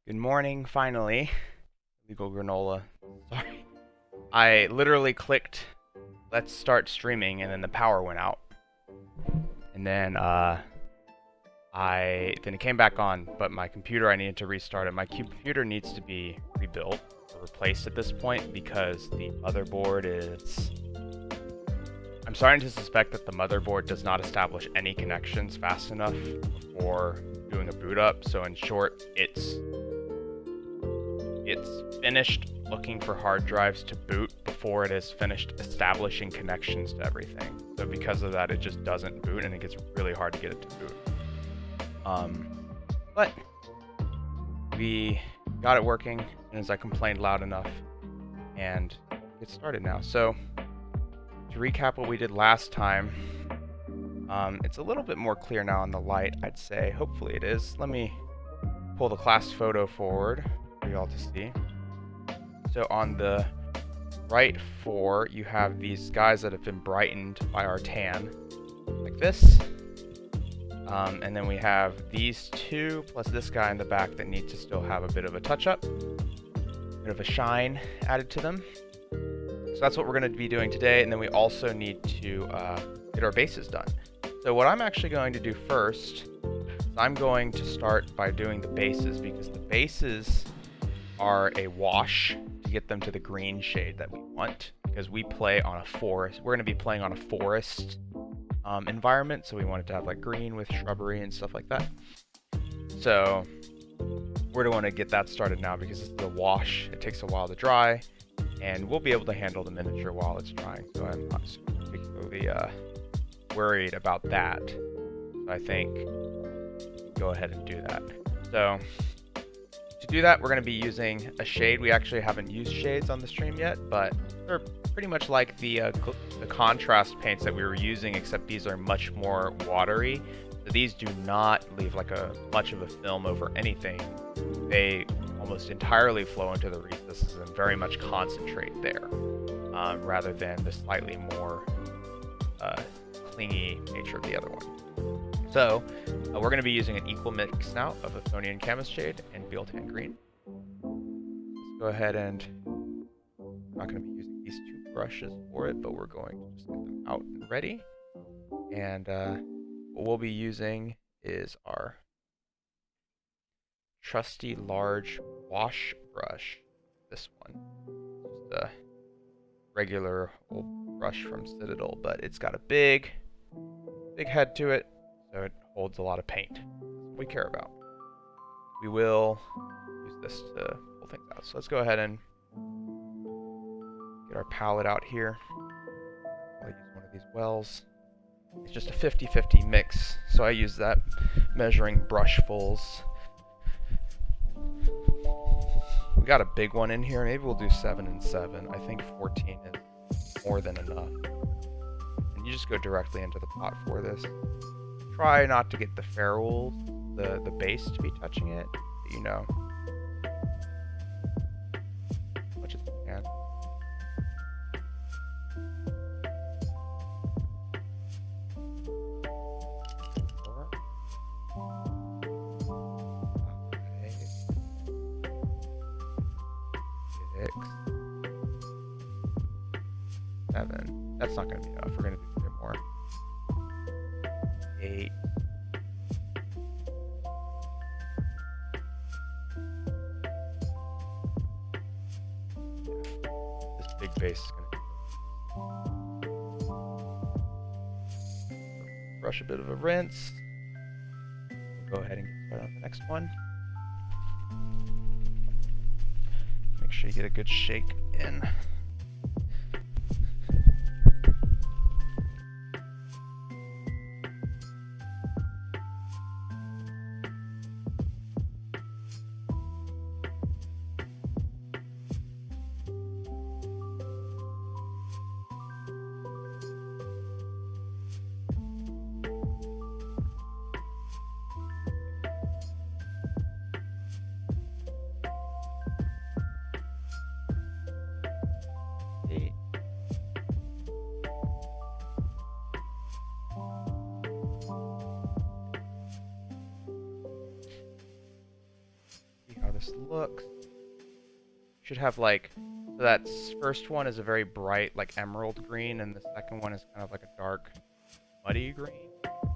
Good morning, finally. Legal granola. Sorry. I literally clicked let's start streaming and then the power went out. And then it came back on, but my computer, I needed to restart it. My computer needs to be rebuilt or replaced at this point because the motherboard is... I'm starting to suspect that the motherboard does not establish any connections fast enough before doing a boot up. So in short, it's finished looking for hard drives to boot before it is finished establishing connections to everything. So because of that, it just doesn't boot and it gets really hard to get it to boot. But we got it working as soon as I complained loud enough and get started now. So to recap what we did last time, it's a little bit more clear now on the light, I'd say. Hopefully it is. Let me pull the class photo forward for y'all to see. So on the right four, you have these guys that have been brightened by our tan, like this. And then we have these two, plus this guy in the back that need to still have a bit of a touch-up, bit of a shine added to them. So that's what we're going to be doing today, and then we also need to get our bases done. So what I'm actually going to do first is I'm going to start by doing the bases, because the bases are a wash to get them to the green shade that we want, because we play on a forest. We're going to be playing on a forest environment, so we want it to have like green with shrubbery and stuff like that. So we're going to want to get that started now because it's the wash. It takes a while to dry, and we'll be able to handle the miniature while it's drying, so I'm not particularly worried about that. So I think go ahead and do that. So to do that, we're going to be using a shade. We actually haven't used shades on the stream yet, but they're pretty much like the contrast paints that we were using, except these are much more watery. So these do not leave like much of a film over anything. They almost entirely flow into the recesses and very much concentrate there, rather than the slightly more clingy nature of the other one. So we're going to be using an equal mix now of Athonian Chemist Shade and Bealtan Green. Let's go ahead and I'm not going to be using these two brushes for it, but we're going to just get them out and ready. And what we'll be using is our trusty large wash brush. This one, just a regular old brush from Citadel, but it's got a big head to it, so it holds a lot of paint. That's what we care about. We will use this to pull things out. So let's go ahead and get our palette out here. I'll use one of these wells. It's just a 50-50 mix, so I use that measuring brushfuls. We got a big one in here. Maybe we'll do 7 and 7. I think 14 is more than enough. And you just go directly into the pot for this. Try not to get the ferrules, the base, to be touching it, but you know, as much as you can. That's not going to be enough. We're going to do 3 more. 8. This big base is going to brush a bit of a rinse. We'll go ahead and get started on the next one. Make sure you get a good shake in. this looks. Should have like, so that first one is a very bright like emerald green, and the second one is kind of like a dark muddy green.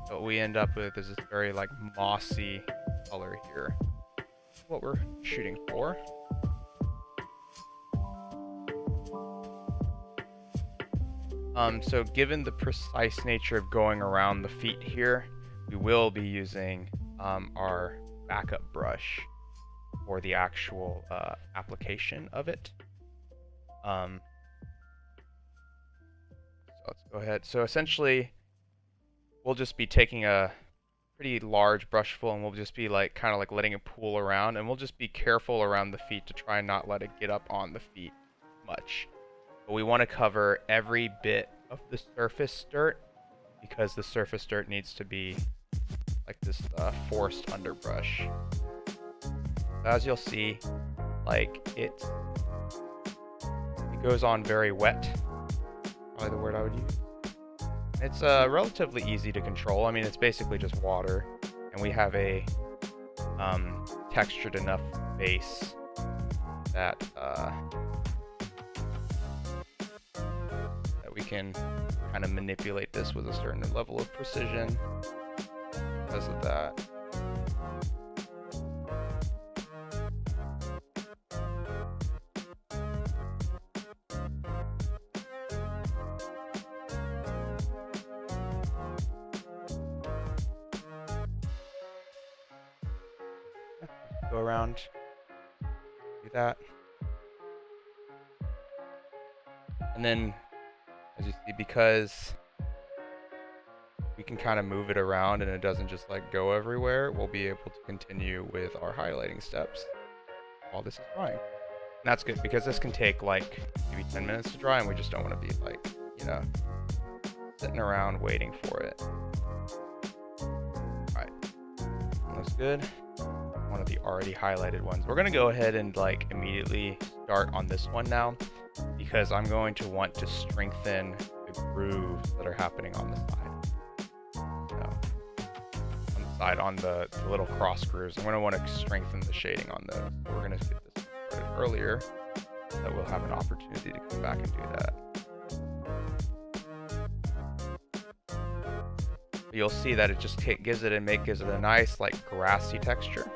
So what we end up with is this very like mossy color here. That's what we're shooting for. So given the precise nature of going around the feet here, we will be using our backup brush for the actual application of it. So let's go ahead. So essentially, we'll just be taking a pretty large brush full, and we'll just be like kind of like letting it pool around, and we'll just be careful around the feet to try and not let it get up on the feet much. But we want to cover every bit of the surface dirt, because the surface dirt needs to be like this forced underbrush. As you'll see, like it goes on very wet, probably the word I would use. It's relatively easy to control. I mean, it's basically just water, and we have a textured enough base that we can kind of manipulate this with a certain level of precision because of that. Go around, do that. And then, as you see, because we can kind of move it around and it doesn't just like go everywhere, we'll be able to continue with our highlighting steps while this is drying. And that's good, because this can take like maybe 10 minutes to dry, and we just don't want to be like, you know, sitting around waiting for it. Alright, looks good. One of the already highlighted ones. We're going to go ahead and like immediately start on this one now, because I'm going to want to strengthen the grooves that are happening on the side. So, on the side, on the little cross grooves, I'm going to want to strengthen the shading on those. So we're going to get this started earlier, so that we'll have an opportunity to come back and do that. You'll see that it just gives it a nice like grassy texture,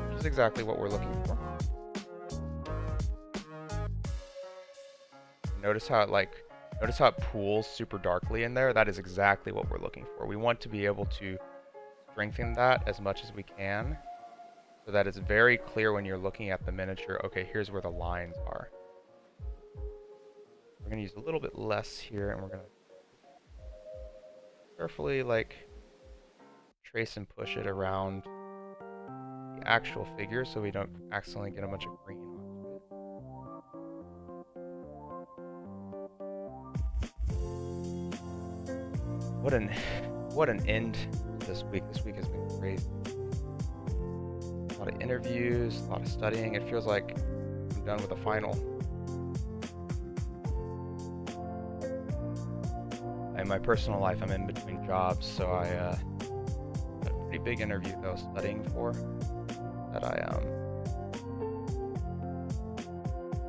which is exactly what we're looking for. Notice how it pools super darkly in there. That is exactly what we're looking for. We want to be able to strengthen that as much as we can, so that it's very clear when you're looking at the miniature. Okay, here's where the lines are. We're gonna use a little bit less here, and we're gonna carefully like trace and push it around the actual figure so we don't accidentally get a bunch of green onto it. What an end to this week. This week has been crazy. A lot of interviews, a lot of studying. It feels like I'm done with a final. In my personal life, I'm in between jobs, so I had a pretty big interview that I was studying for, that I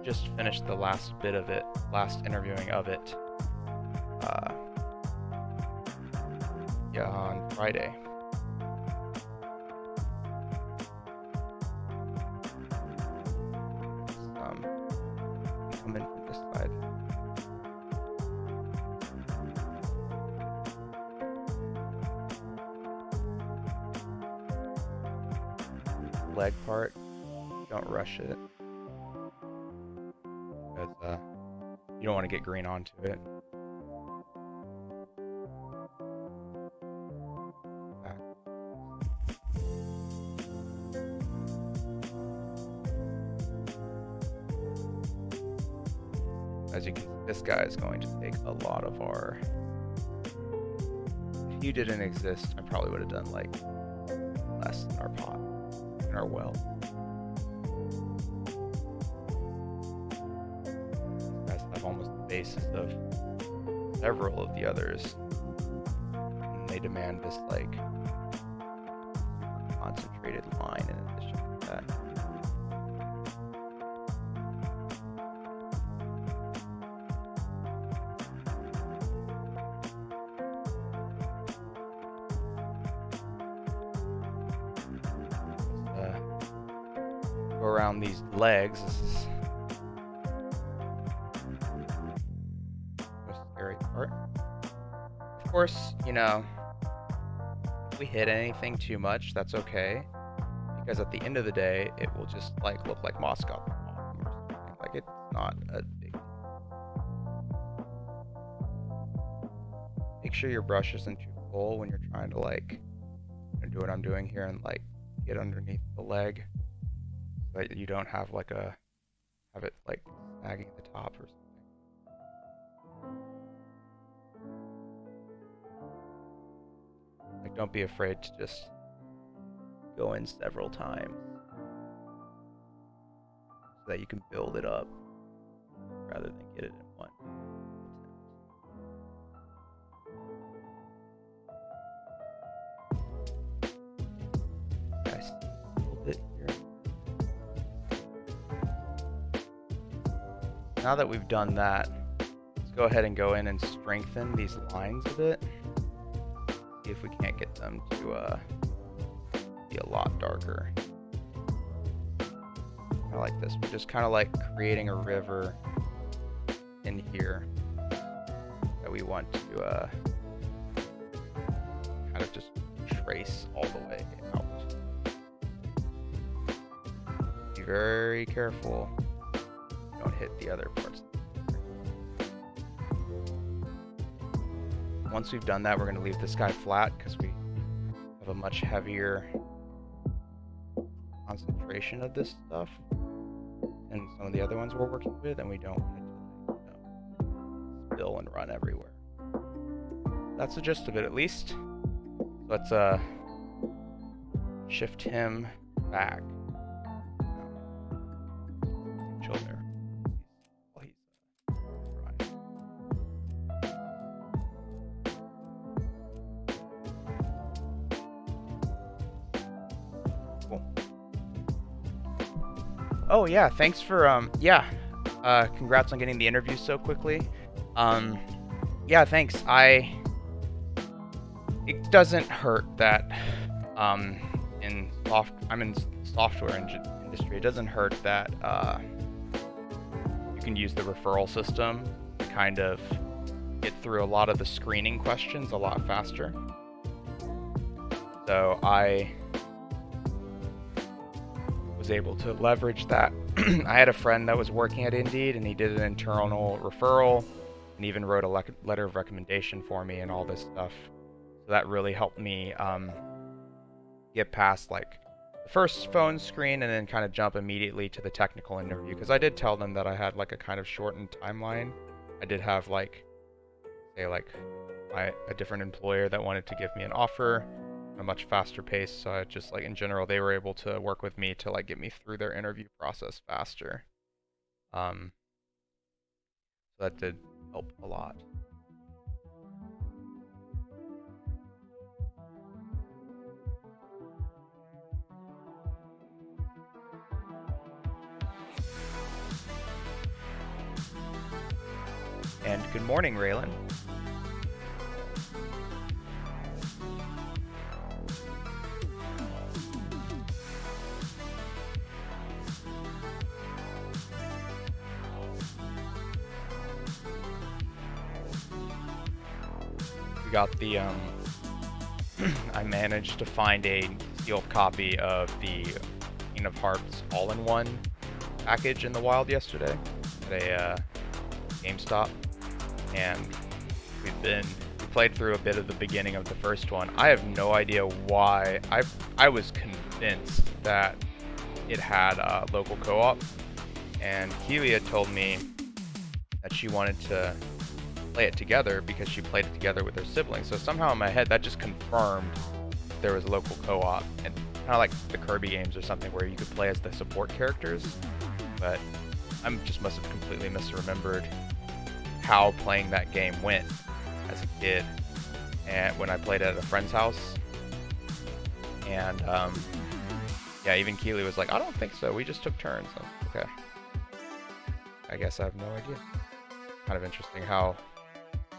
just finished the last bit of it, last interviewing of it, yeah, on Friday. Come in from this side. Leg part, don't rush it, because you don't want to get green onto it. As you can see, this guy is going to take a lot of our... If you didn't exist, I probably would have done like less in our pot, in our well. These guys have almost the basis of several of the others, and they demand this like super concentrated line in addition to that. go around these legs. This is the most scary part. Of course, you know, if we hit anything too much, that's okay. Because at the end of the day, it will just like look like moss got the bottom or something. Like it's not a big deal. Make sure your brush isn't too full when you're trying to like do what I'm doing here and like get underneath the leg, so that you don't have like have it like sagging at the top or something. Like don't be afraid to just go in several times so that you can build it up rather than get it in one attempt. I see a little bit here. Now that we've done that, let's go ahead and go in and strengthen these lines a bit. See if we can't get them to be a lot darker. I like this. We're just kind of like creating a river in here that we want to kind of just trace all the way out. Be very careful. Don't hit the other parts. Once we've done that, we're going to leave this guy flat because we have a much heavier concentration of this stuff and some of the other ones we're working with, and we don't want it to, you know, spill and run everywhere. That's the gist of it, at least. Let's shift him back. Chill there. He's right. Cool. Oh yeah, thanks for congrats on getting the interview so quickly. Yeah, thanks. It doesn't hurt that I'm in software industry. It doesn't hurt that you can use the referral system to kind of get through a lot of the screening questions a lot faster. So I was able to leverage that. I had a friend that was working at Indeed, and he did an internal referral and even wrote a letter of recommendation for me and all this stuff. So that really helped me get past like the first phone screen and then kind of jump immediately to the technical interview, because I did tell them that I had like a kind of shortened timeline. I did have like, say like a different employer that wanted to give me an offer a much faster pace, so I just like in general they were able to work with me to like get me through their interview process faster. So that did help a lot. And good morning, Raylan. We got the I managed to find a sealed copy of the King of Hearts all-in-one package in the wild yesterday at a GameStop, and we played through a bit of the beginning of the first one. I have no idea why. I was convinced that it had local co-op, and Keely had told me that she wanted to play it together because she played it together with her siblings. So somehow in my head that just confirmed there was a local co-op, and kind of like the Kirby games or something where you could play as the support characters. But I just must have completely misremembered how playing that game went as a kid, and when I played it at a friend's house. And yeah, even Keely was like, I don't think so, we just took turns. So, okay, I guess I have no idea. Kind of interesting how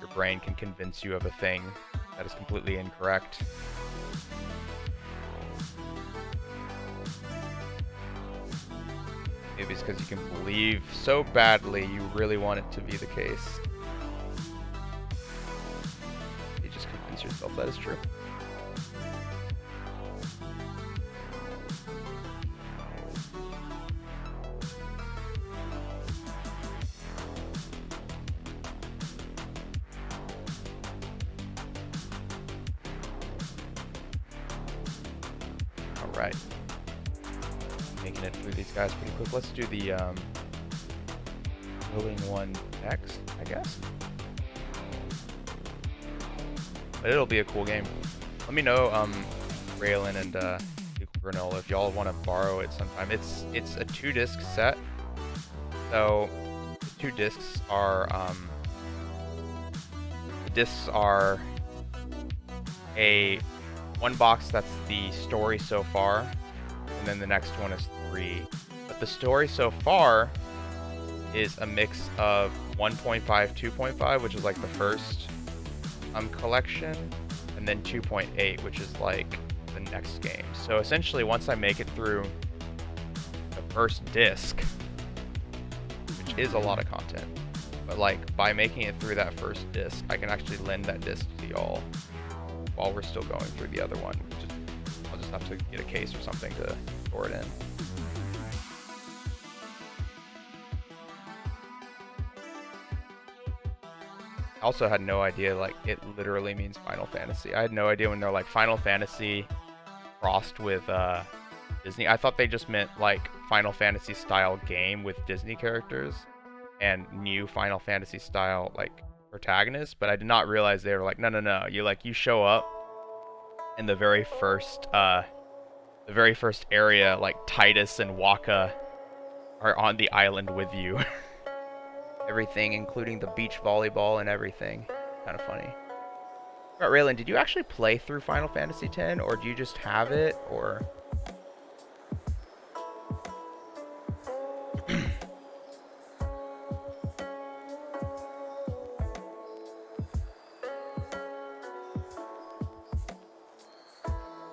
your brain can convince you of a thing that is completely incorrect. Maybe it's because you can believe so badly you really want it to be the case. You just convince yourself that is true. Alright. Making it through these guys pretty quick. Let's do the building one next, I guess. But it'll be a cool game. Let me know, Raylan and Granola, if y'all want to borrow it sometime. It's a 2-disc set. So the 2 discs are a one box that's the story so far, and then the next one is 3. But the story so far is a mix of 1.5, 2.5, which is like the first collection, and then 2.8, which is like the next game. So essentially, once I make it through the first disc, which is a lot of content, but like by making it through that first disc, I can actually lend that disc to y'all while we're still going through the other one. I'll just have to get a case or something to store it in. I also had no idea, like, it literally means Final Fantasy. I had no idea when they're like Final Fantasy crossed with Disney. I thought they just meant like Final Fantasy style game with Disney characters and new Final Fantasy style like protagonists, but I did not realize they were like, no, you show up in the very first area, like Titus and Waka are on the island with you. Everything, including the beach volleyball and everything. Kind of funny. But Raylan, did you actually play through Final Fantasy X, or do you just have it, or?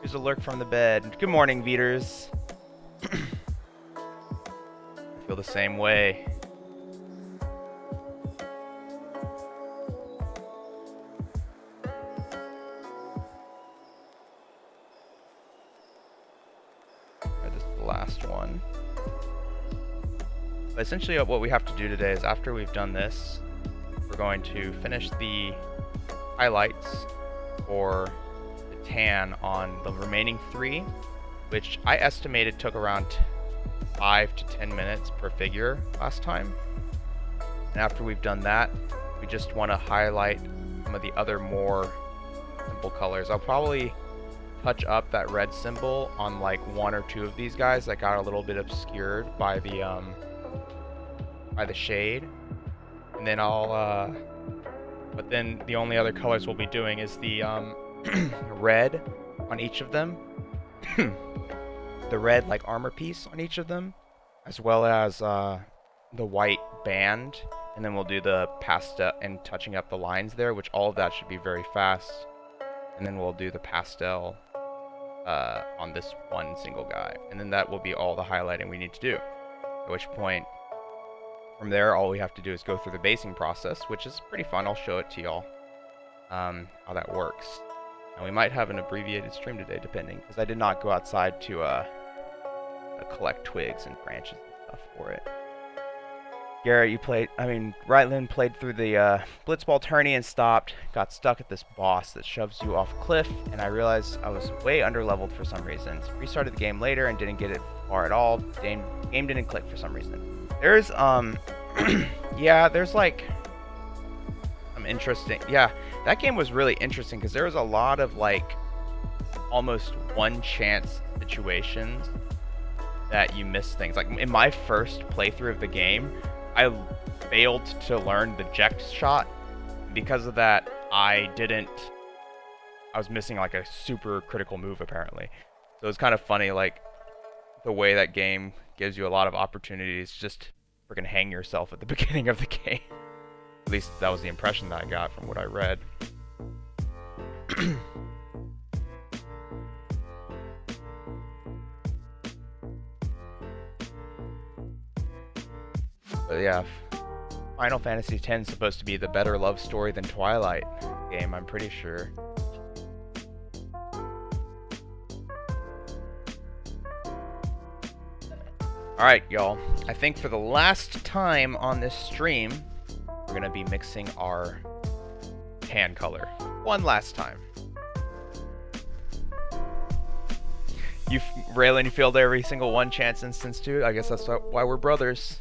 Here's a lurk from the bed. Good morning, Veters. I feel the same way. Last one. But essentially what we have to do today is, after we've done this, we're going to finish the highlights for the tan on the remaining 3, which I estimated took around 5 to 10 minutes per figure last time. And after we've done that, we just want to highlight some of the other more simple colors. I'll probably touch up that red symbol on like 1 or 2 of these guys that got a little bit obscured by the shade, and then I'll but then the only other colors we'll be doing is the red on each of them, the red like armor piece on each of them, as well as the white band, and then we'll do the pastel and touching up the lines there, which all of that should be very fast, and then we'll do the pastel on this one single guy, and then that will be all the highlighting we need to do. At which point, from there, all we have to do is go through the basing process, which is pretty fun. I'll show it to y'all how that works. And we might have an abbreviated stream today, depending, because I did not go outside to collect twigs and branches and stuff for it. Garrett, Rylan played through the Blitzball tourney and stopped, got stuck at this boss that shoves you off a cliff, and I realized I was way underleveled for some reason. So restarted the game later and didn't get it far at all. Game didn't click for some reason. There's, yeah, there's like some interesting, yeah, that game was really interesting because there was a lot of like almost one chance situations that you miss things. Like in my first playthrough of the game, I failed to learn the eject shot. Because of that, I was missing like a super critical move apparently. So it's kind of funny, like the way that game gives you a lot of opportunities just freaking hang yourself at the beginning of the game. At least that was the impression that I got from what I read. But yeah, Final Fantasy X is supposed to be the better love story than Twilight game, I'm pretty sure. Alright, y'all. I think for the last time on this stream, we're going to be mixing our tan color. One last time. Raylan, you failed every single one chance instance too? I guess that's why we're brothers.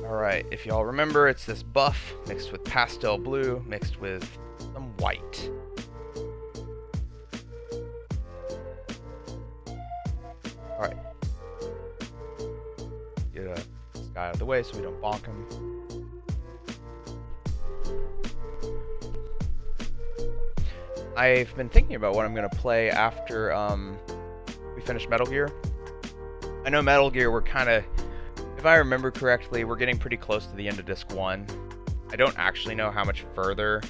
Alright, if y'all remember, it's this buff mixed with pastel blue, mixed with some white. Alright. Get this guy out of the way so we don't bonk him. I've been thinking about what I'm going to play after we finish Metal Gear. I know Metal Gear, we're kind of... If I remember correctly, we're getting pretty close to the end of Disc 1. I don't actually know how much further,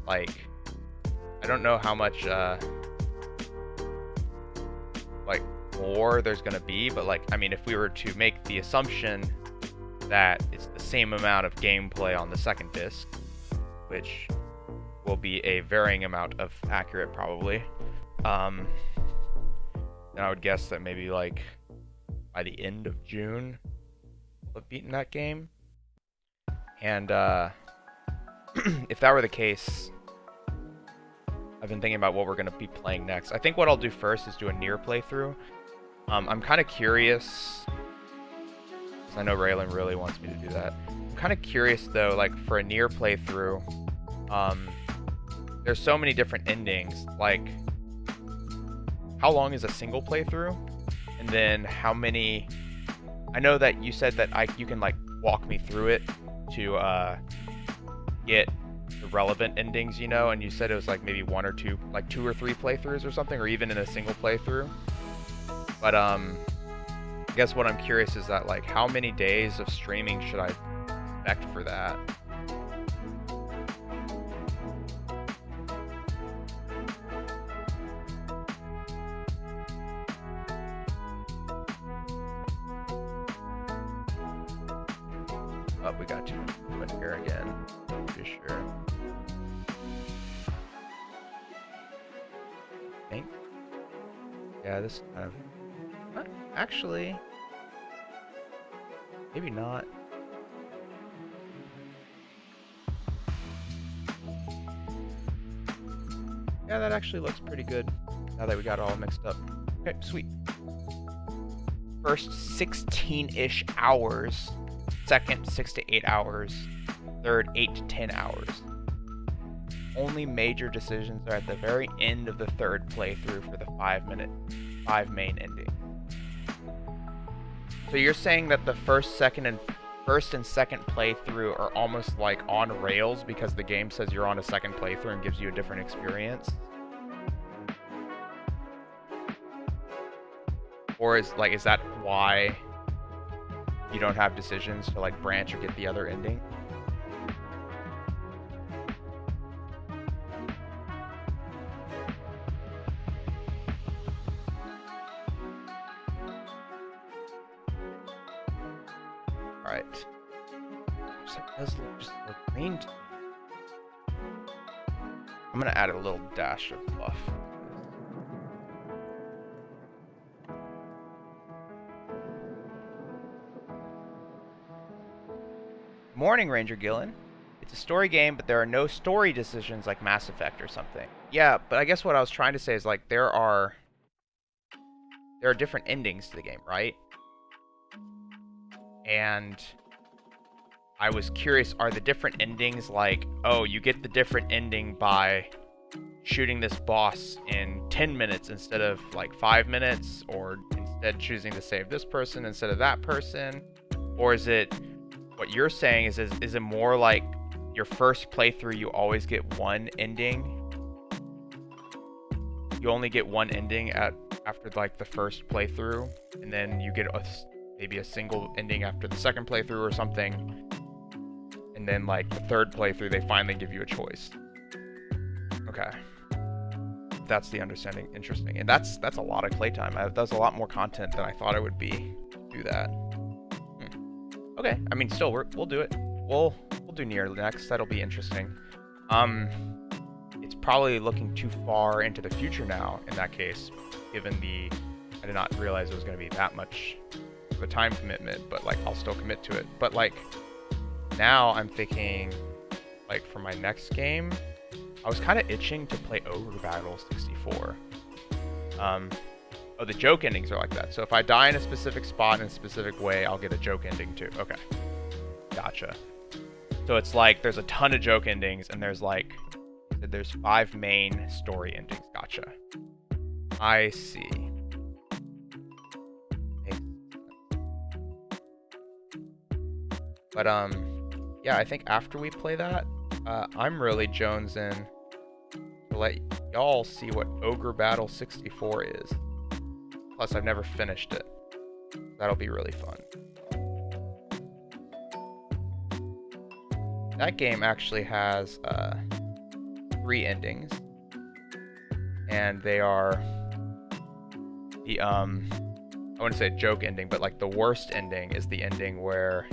like, I don't know how much, like, more there's gonna be, but, like, I mean, if we were to make the assumption that it's the same amount of gameplay on the second disc, which will be a varying amount of accurate, probably, then I would guess that maybe, like, by the end of June, we'll have beaten that game. And if that were the case, I've been thinking about what we're going to be playing next. I think what I'll do first is do a Nier playthrough. I'm kind of curious, because I know Raylan really wants me to do that. I'm kind of curious, though, like, for a Nier playthrough, there's so many different endings. Like, how long is a single playthrough? And then how many... I know that you said that you can, like, walk me through it to get the relevant endings, you know? And you said it was, like, maybe one or two, like, 2 or 3 playthroughs or something, or even in a single playthrough. But, I guess what I'm curious is that, like, how many days of streaming should I expect for that? Oh, we got too much movement here again. Pretty sure. I think. Yeah, this kind of... Actually... Maybe not. Yeah, that actually looks pretty good. Now that we got it all mixed up. Okay, sweet. First 16-ish hours. Second, 6 to 8 hours. Third, 8 to 10 hours. Only major decisions are at the very end of the third playthrough for the 5 main ending. So you're saying that the first and second playthrough are almost like on rails because the game says you're on a second playthrough and gives you a different experience? Or is that why you don't have decisions to, like, branch or get the other ending? Alright. It does just look green to me. I'm gonna add a little dash of buff. Morning, Ranger Gillen. It's a story game, but there are no story decisions like Mass Effect or something. Yeah, but I guess what I was trying to say is, like, there are different endings to the game, right? And I was curious, are the different endings like, oh, you get the different ending by shooting this boss in 10 minutes instead of, like, 5 minutes, or instead choosing to save this person instead of that person? Or is it... What you're saying is it more like your first playthrough you always get one ending? You only get one ending after, like, the first playthrough, and then you get maybe a single ending after the second playthrough or something, And then like the third playthrough, they finally give you a choice. Okay. That's the understanding. Interesting. And that's a lot of playtime. That's a lot more content than I thought it would be to do that. Okay. I mean, still, we'll do it. We'll do Nier next. That'll be interesting. It's probably looking too far into the future now in that case, given I did not realize it was going to be that much of a time commitment, but like I'll still commit to it. But like now I'm thinking like for my next game, I was kind of itching to play Ogre Battle 64. Oh, the joke endings are like that. So if I die in a specific spot in a specific way, I'll get a joke ending too. Okay. Gotcha. So it's like there's a ton of joke endings and there's 5 main story endings. Gotcha. I see. But yeah, I think after we play that, I'm really jonesing to let y'all see what Ogre Battle 64 is. Plus, I've never finished it. That'll be really fun. That game actually has 3 endings, and they are the I wouldn't say joke ending, but like the worst ending is the ending where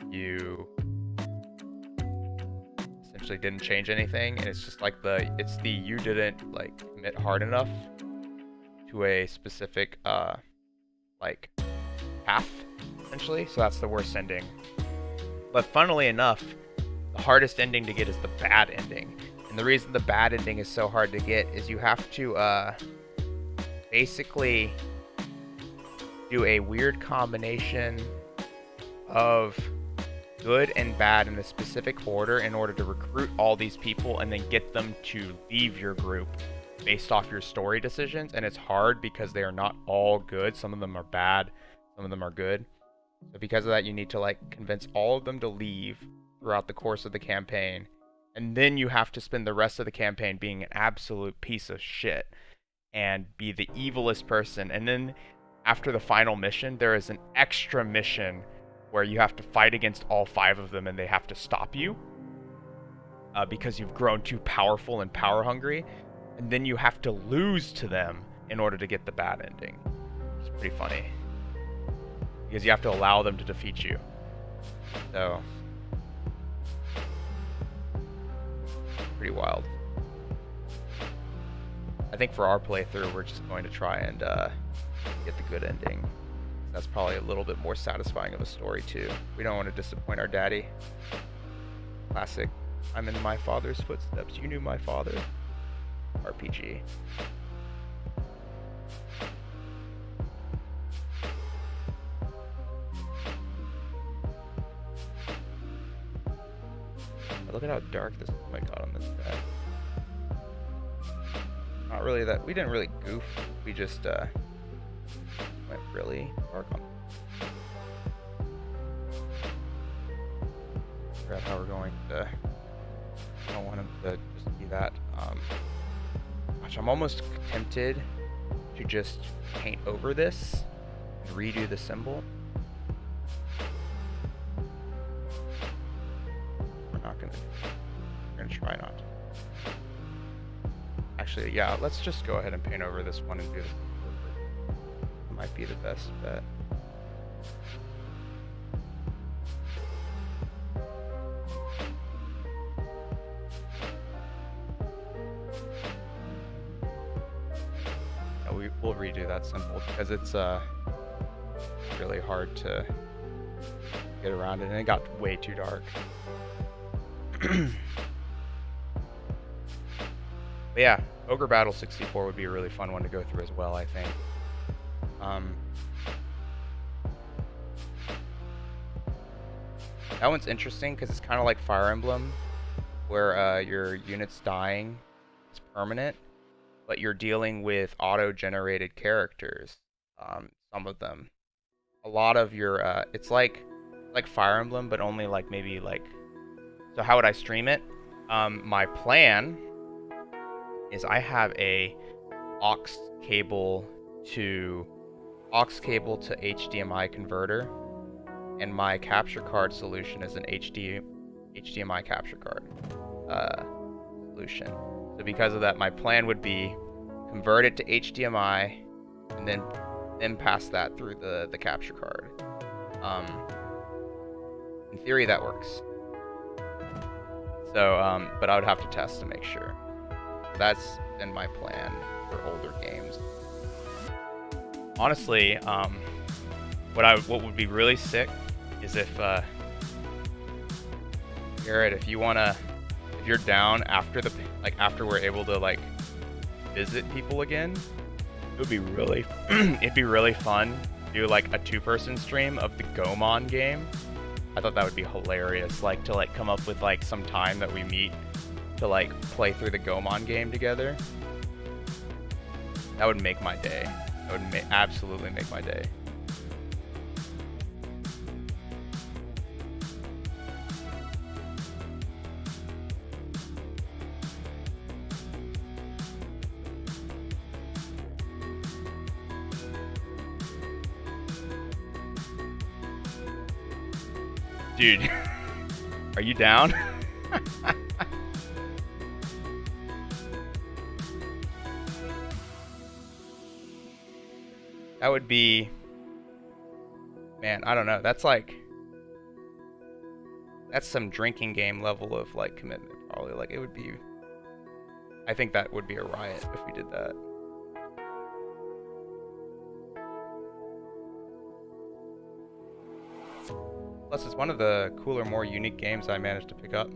you essentially didn't change anything, and it's just like you didn't like commit hard enough to a specific like path, essentially. So that's the worst ending. But funnily enough, the hardest ending to get is the bad ending. And the reason the bad ending is so hard to get is you have to basically do a weird combination of good and bad in a specific order in order to recruit all these people and then get them to leave your group based off your story decisions. And it's hard because they are not all good. Some of them are bad, some of them are good. So because of that, you need to like convince all of them to leave throughout the course of the campaign. And then you have to spend the rest of the campaign being an absolute piece of shit and be the evilest person. And then after the final mission, there is an extra mission where you have to fight against all 5 of them and they have to stop you because you've grown too powerful and power hungry. And then you have to lose to them in order to get the bad ending. It's pretty funny, because you have to allow them to defeat you. So, pretty wild. I think for our playthrough, we're just going to try and get the good ending. That's probably a little bit more satisfying of a story too. We don't want to disappoint our daddy. Classic, I'm in my father's footsteps. You knew my father. RPG. Look at how dark this, oh my god, on this guy. Not really that, we didn't really goof, we just went really dark on. Figure out how we're going to, I don't want him to just be that, gosh, I'm almost tempted to just paint over this and redo the symbol. We're gonna try not to. Actually, yeah, let's just go ahead and paint over this one and do this. It might be the best bet. Yeah, we'll redo that symbol because it's really hard to get around it, and it got way too dark. But yeah, Ogre Battle 64 would be a really fun one to go through as well, I think. That one's interesting because it's kind of like Fire Emblem, where your units dying is permanent, but you're dealing with auto-generated characters. Some of them. A lot of your, it's like Fire Emblem, but only like maybe like. So how would I stream it? My plan is I have a aux cable to HDMI converter, and my capture card solution is an HDMI capture card solution. So because of that, my plan would be convert it to HDMI and then pass that through the capture card. In theory, that works. So, but I would have to test to make sure. That's been my plan for older games. Honestly, what would be really sick is if Garrett, if you're down after after we're able to like visit people again, it would be really it'd be really fun to do like a 2-person stream of the Gomon game. I thought that would be hilarious, like to like come up with like some time that we meet to like play through the Gomon game together. That would make my day. That would absolutely make my day. Dude, are you down? That would be, man, I don't know. That's some drinking game level of like commitment, probably. Like it would be, I think that would be a riot if we did that. Plus, it's one of the cooler, more unique games I managed to pick up.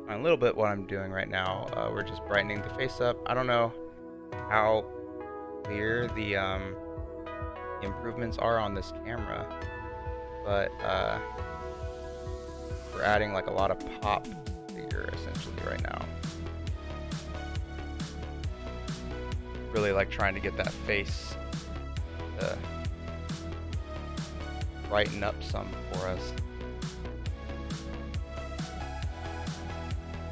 A little bit what I'm doing right now. We're just brightening the face up. I don't know how clear the improvements are on this camera, but we're adding like a lot of pop figure essentially right now. Really like trying to get that face to brighten up some for us.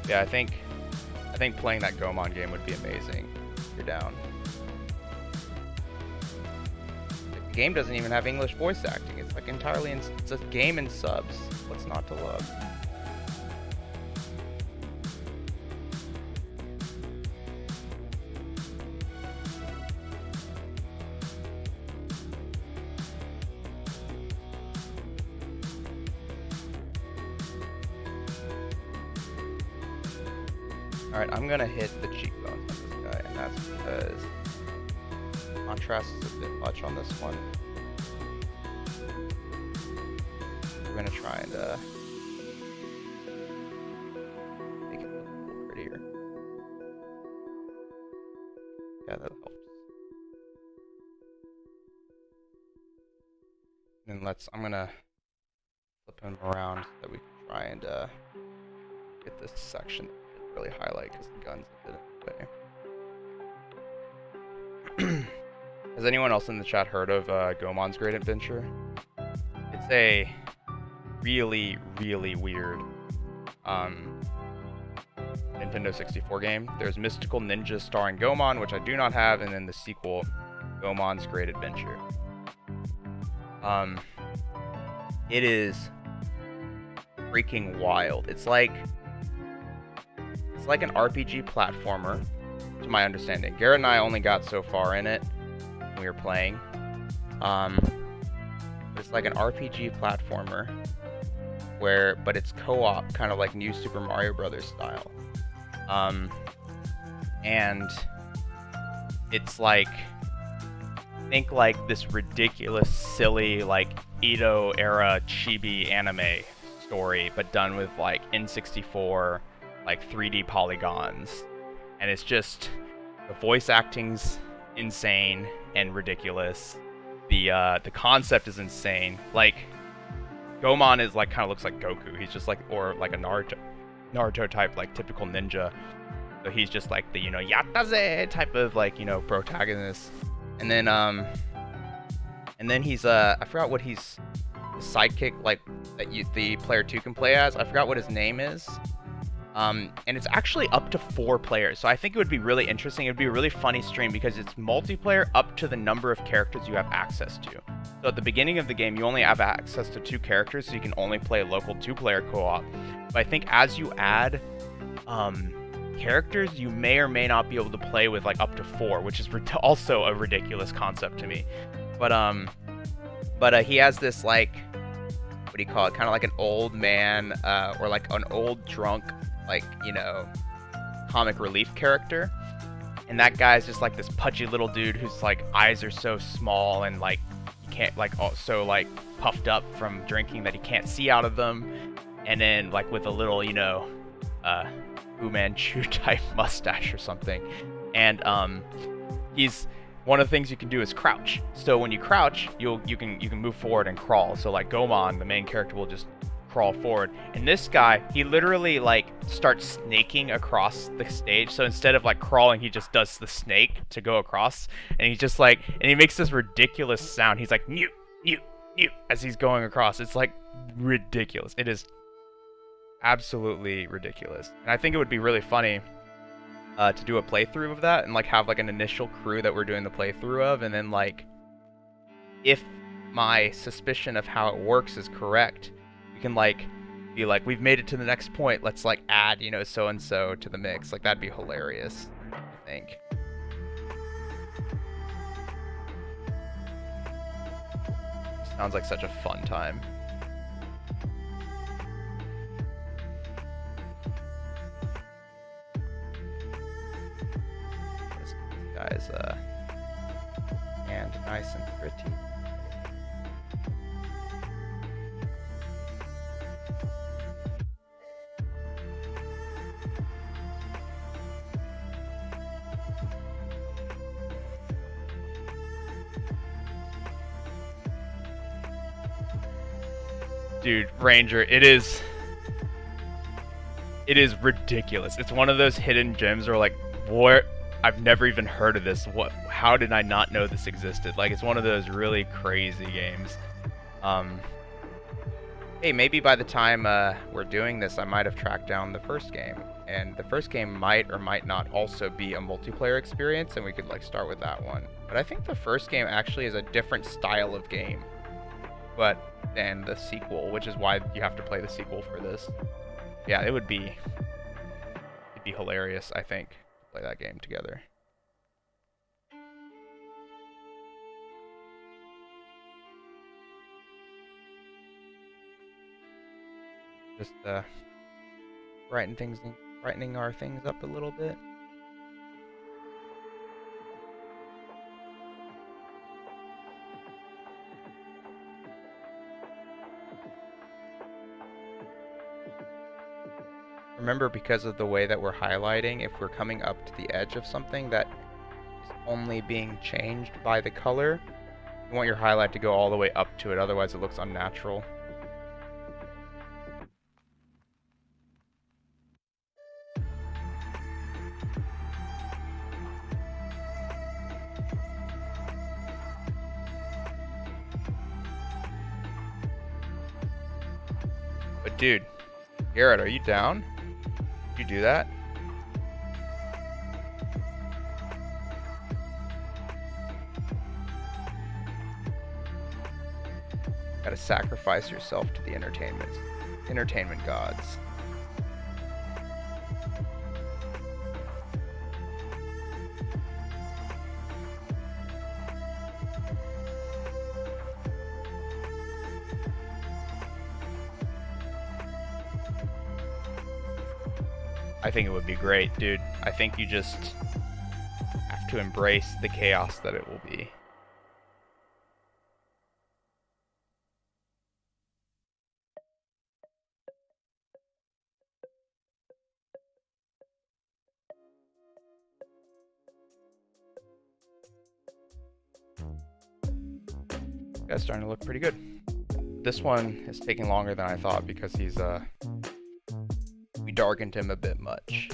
Yeah, I think playing that Gomon game would be amazing if you're down. The game doesn't even have English voice acting. It's like entirely it's a game in subs. What's not to love? Alright, I'm gonna hit the cheekbones on this guy, and that's because contrast is a bit much on this one. We're gonna try and make it look a little prettier. Yeah, that helps. And then I'm gonna flip him around so that we can try and get this section really highlight because the guns a bit in the way. Has anyone else in the chat heard of Gomon's Great Adventure? It's a really, really weird Nintendo 64 game. There's Mystical Ninja starring Gomon, which I do not have, and then the sequel, Gomon's Great Adventure. It is freaking wild. It's like an RPG platformer, to my understanding. Garrett and I only got so far in it when we were playing. It's like an RPG platformer but it's co-op, kind of like New Super Mario Brothers style. And it's like, think like this ridiculous, silly, like Edo era chibi anime story, but done with like N64 like 3D polygons, and it's just the voice acting's insane and ridiculous. The concept is insane. Like Gomon is like kind of looks like Goku. He's just like, or like a Naruto type, like typical ninja. So he's just like the Yataze type of like protagonist. And then he's I forgot what he's the sidekick like that the player 2 can play as. I forgot what his name is. And it's actually up to 4 players, so I think it would be really interesting. It would be a really funny stream because it's multiplayer up to the number of characters you have access to. So at the beginning of the game, you only have access to 2 characters, so you can only play local 2-player co-op. But I think as you add characters, you may or may not be able to play with like up to 4, which is also a ridiculous concept to me. But he has this, like, what do you call it? Kind of like an old man, or like an old drunk, like, you know, comic relief character. And that guy's just like this pudgy little dude whose like eyes are so small and like he can't, like, so like puffed up from drinking that he can't see out of them. And then like with a little, you know, Fu Manchu type mustache or something. And he's, one of the things you can do is crouch. So when you crouch, you can move forward and crawl. So like Gomon, the main character, will just crawl forward. And this guy, he literally like starts snaking across the stage. So instead of like crawling, he just does the snake to go across. And he's just like, and he makes this ridiculous sound. He's like, "Newt, newt, newt," as he's going across. It's like ridiculous. It is absolutely ridiculous. And I think it would be really funny to do a playthrough of that and like have like an initial crew that we're doing the playthrough of, and then like if my suspicion of how it works is correct, we can like be like, we've made it to the next point, let's like add, you know, so and so to the mix. Like that'd be hilarious, I think. Sounds like such a fun time. Guys, and nice and pretty. Dude, Ranger, it is ridiculous. It's one of those hidden gems where like, what? I've never even heard of this. What? How did I not know this existed? Like, it's one of those really crazy games. Hey, maybe by the time we're doing this, I might have tracked down the first game, and the first game might or might not also be a multiplayer experience, and we could like start with that one. But I think the first game actually is a different style of game, than the sequel, which is why you have to play the sequel for this. Yeah, it'd be hilarious, I think, to play that game together. Just brightening our things up a little bit. Remember, because of the way that we're highlighting, if we're coming up to the edge of something that is only being changed by the color, you want your highlight to go all the way up to it, otherwise it looks unnatural. But dude, Garrett, are you down? Did you do that? Gotta sacrifice yourself to the entertainment gods. I think it would be great, dude. I think you just have to embrace the chaos that it will be. Guy's starting to look pretty good. This one is taking longer than I thought because he's we darkened him a bit much.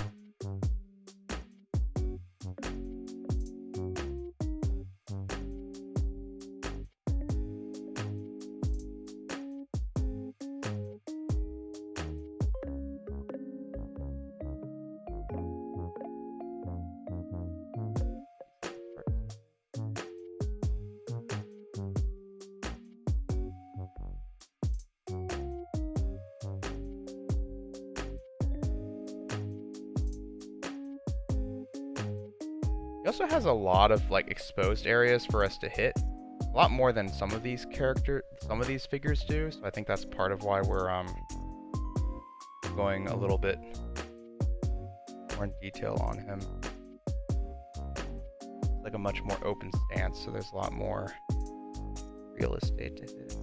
He also has a lot of like exposed areas for us to hit. A lot more than some of these figures do. So I think that's part of why we're going a little bit more in detail on him. It's like a much more open stance, so there's a lot more real estate to hit.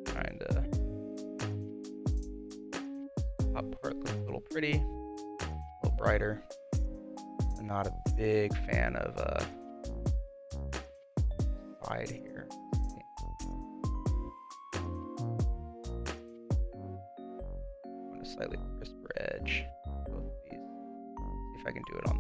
Trying to top part looks a little pretty, a little brighter. I'm not a big fan of side here. I want a slightly crisper edge. Both of these. See if I can do it on.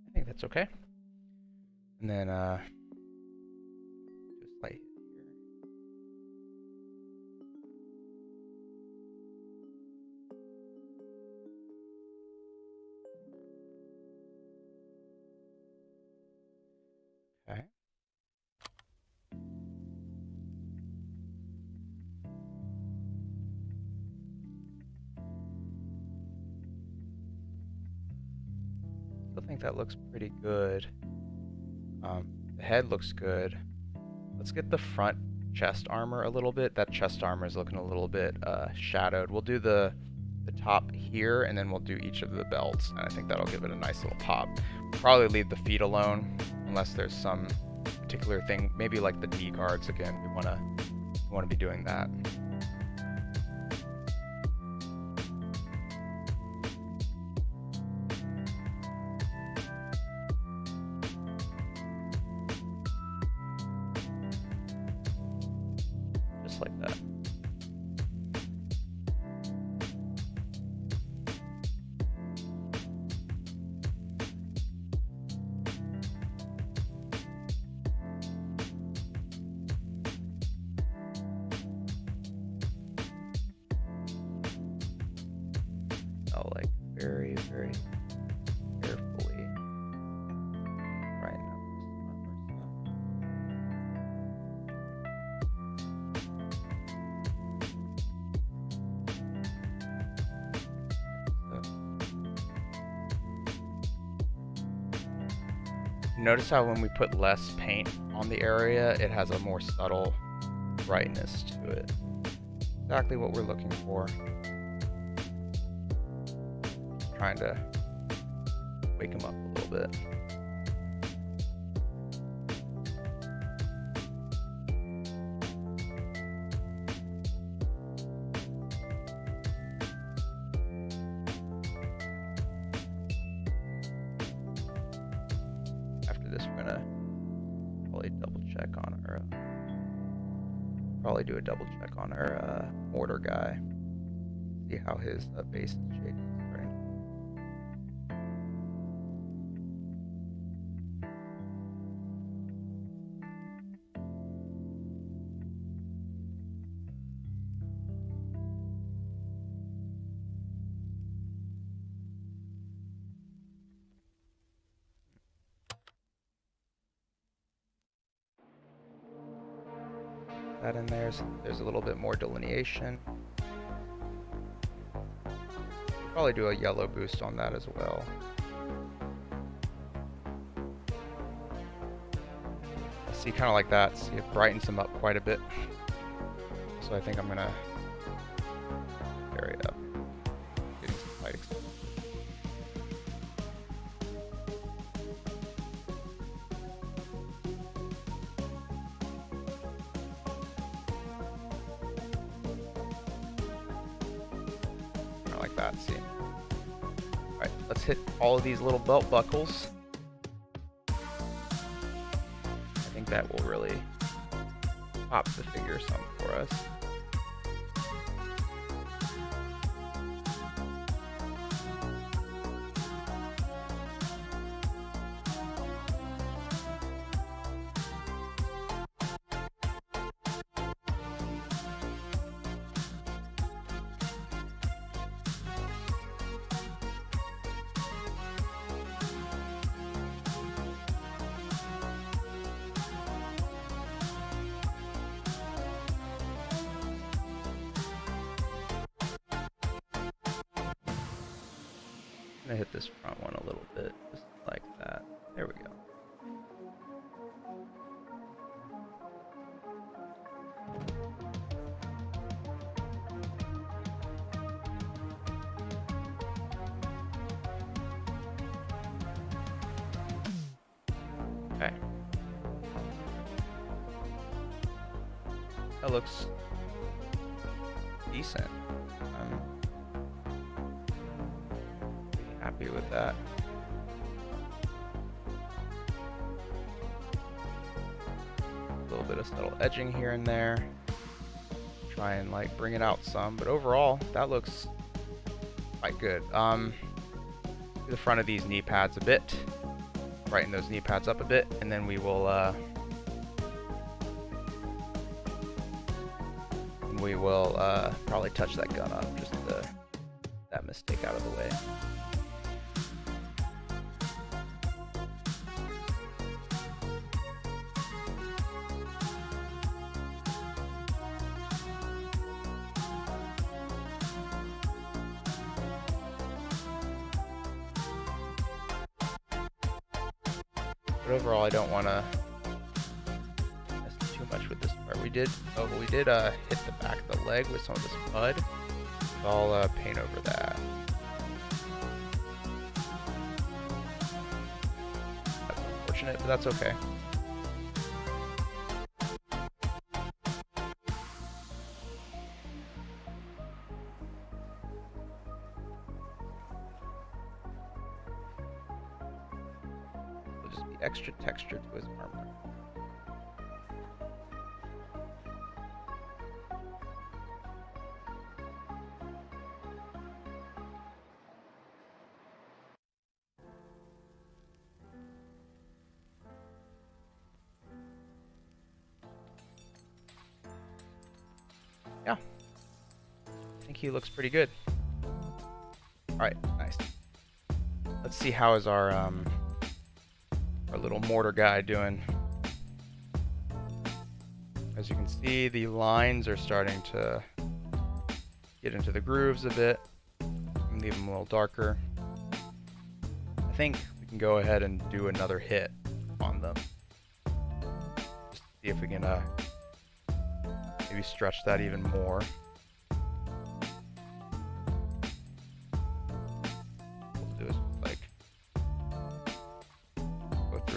I think that's okay. And then do a slight hit here. Okay. Still think that looks pretty good. The head looks good. Let's get the front chest armor a little bit. That chest armor is looking a little bit shadowed. We'll do the top here, and then we'll do each of the belts, and I think that'll give it a nice little pop. Probably leave the feet alone, unless there's some particular thing, maybe like the knee guards again. We wanna be doing that. Just like that. I'll like very, very carefully brighten up this Notice how when we put less paint on the area, it has a more subtle brightness to it. Exactly what we're looking for. Trying to wake him up a little bit. After this, we're gonna probably double check on our do a double check on our mortar guy. See how his base is shaded. That in there, so there's a little bit more delineation. Probably do a yellow boost on that as well. See, kind of like that. See, it brightens them up quite a bit. So I think I'm gonna vary it up. Getting some light exposure. that, see? Alright, let's hit all of these little belt buckles. I think that will really pop the figure some for us. I'm gonna hit this front one a little bit, just like that. There we go. Okay. That looks decent. I'm happy with that. A little bit of subtle edging here and there. Try and like bring it out some, but overall that looks quite good. To the front of these knee pads a bit. Brighten those knee pads up a bit, and then we will probably touch that gun up, just that mistake out of the way. But overall, I don't want to mess too much with this part. We did hit the back of the leg with some of this mud. So I'll paint over that. That's unfortunate, but that's okay. Extra texture to his armor. Yeah, I think he looks pretty good. All right, nice. Let's see how is our little mortar guy doing. As you can see, the lines are starting to get into the grooves a bit. Leave them a little darker. I think we can go ahead and do another hit on them. Just to see if we can maybe stretch that even more.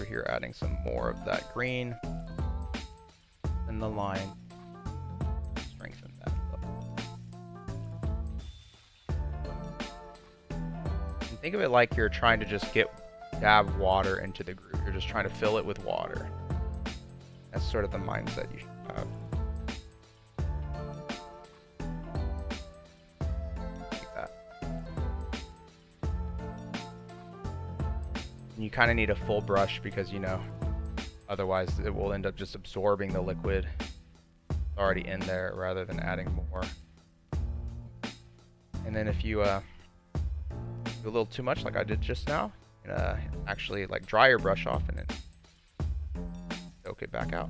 Here, adding some more of that green in the line, strengthen that a little. And think of it like you're trying to just dab water into the groove. You're just trying to fill it with water. That's sort of the mindset you should have. Like that. And you kind of need a full brush because, you know, otherwise it will end up just absorbing the liquid already in there rather than adding more. And then if you do a little too much like I did just now, actually like dry your brush off and then soak it back out.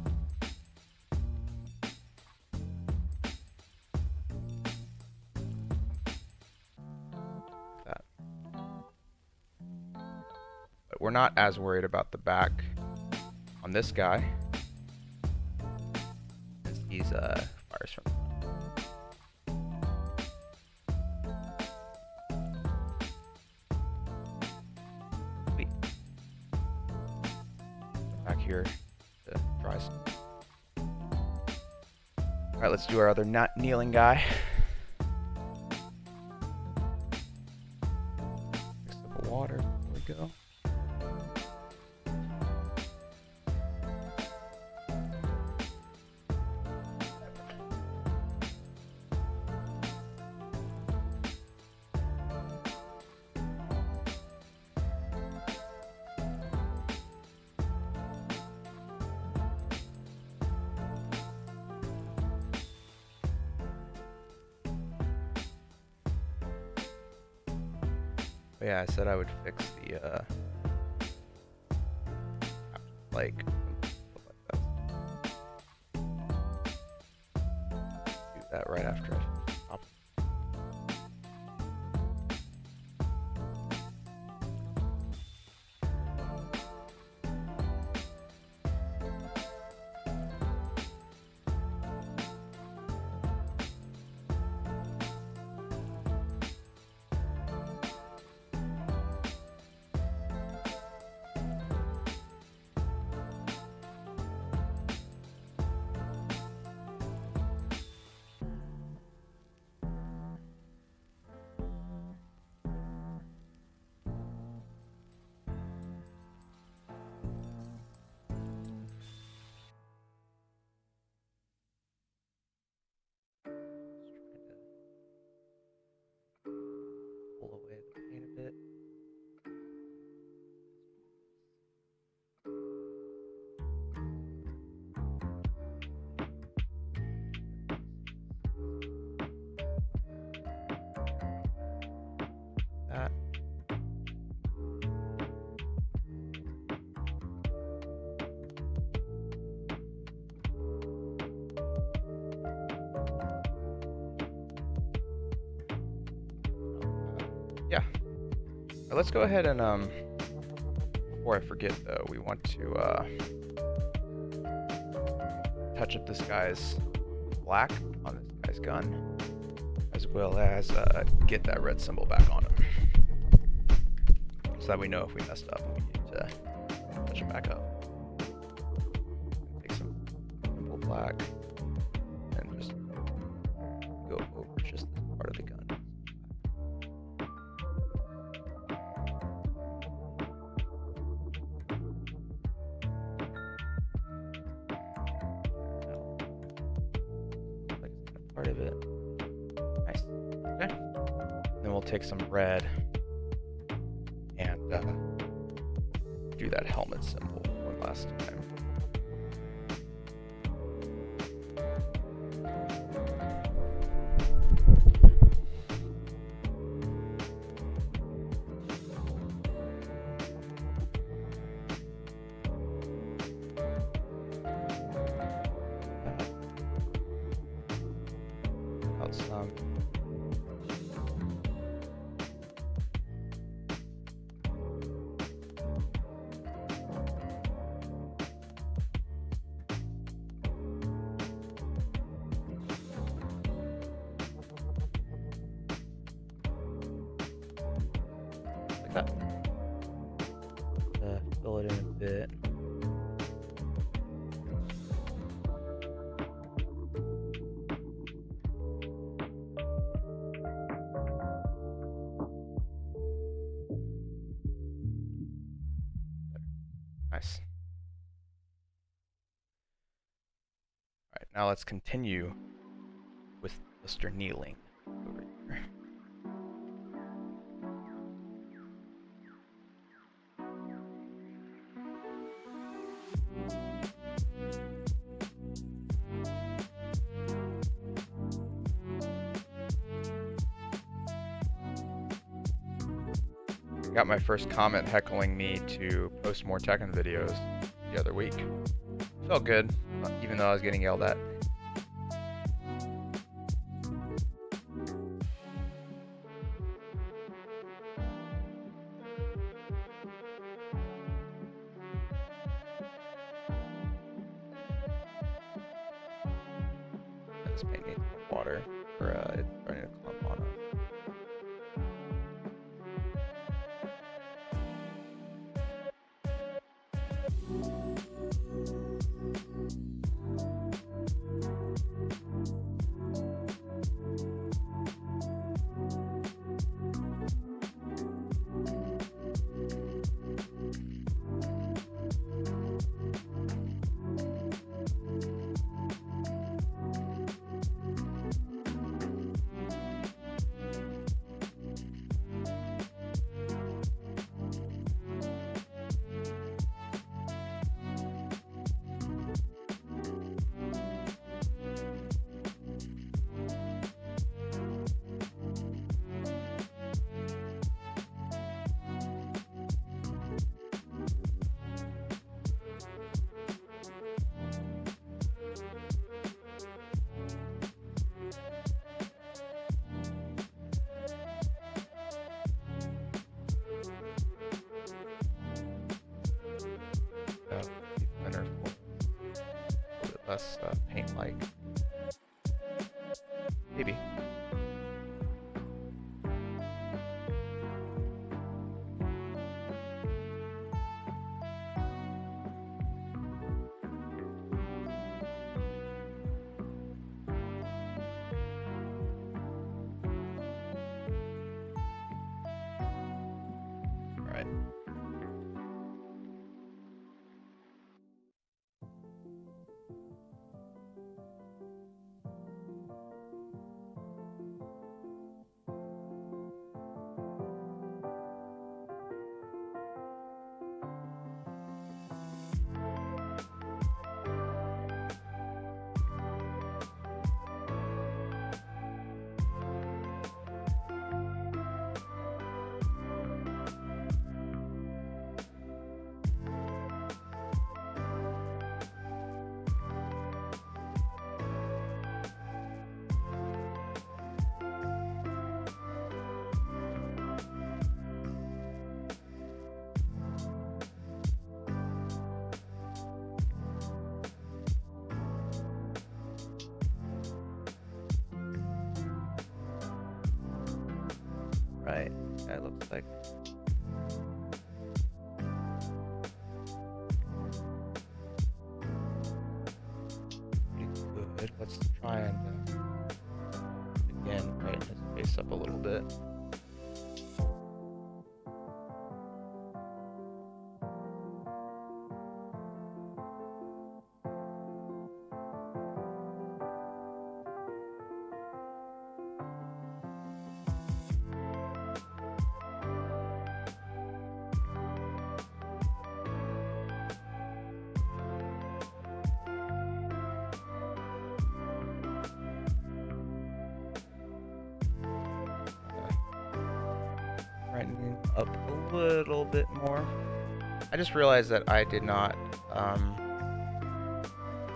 We're not as worried about the back on this guy, since he's fires from. Sweet. Back here to dry some. All right, let's do our other not kneeling guy. But yeah, I said I would fix the like that. Do that right after I stop. Pull away the paint a bit. That. Yeah. Let's go ahead and before I forget though, we want to touch up this guy's black on this guy's gun, as well as get that red symbol back on him, so that we know if we messed up and we need to touch it back up. Take some simple black and just go over just this part of the gun. Part of it. Nice. Okay. Then we'll take some red and do that helmet symbol one last time. Some. Like that. Fill it in a bit. Nice. Alright, now let's continue with Mr. Kneeling over here. Got my first comment heckling me to post more Tekken videos the other week. Felt good, even though I was getting yelled at. This paint needs more water, or it's starting to clump on us. less paint-like. Maybe. Alright. Right, that looks like pretty good. Let's try and again brighten his face up a little bit. Brightening up a little bit more. I just realized that I did not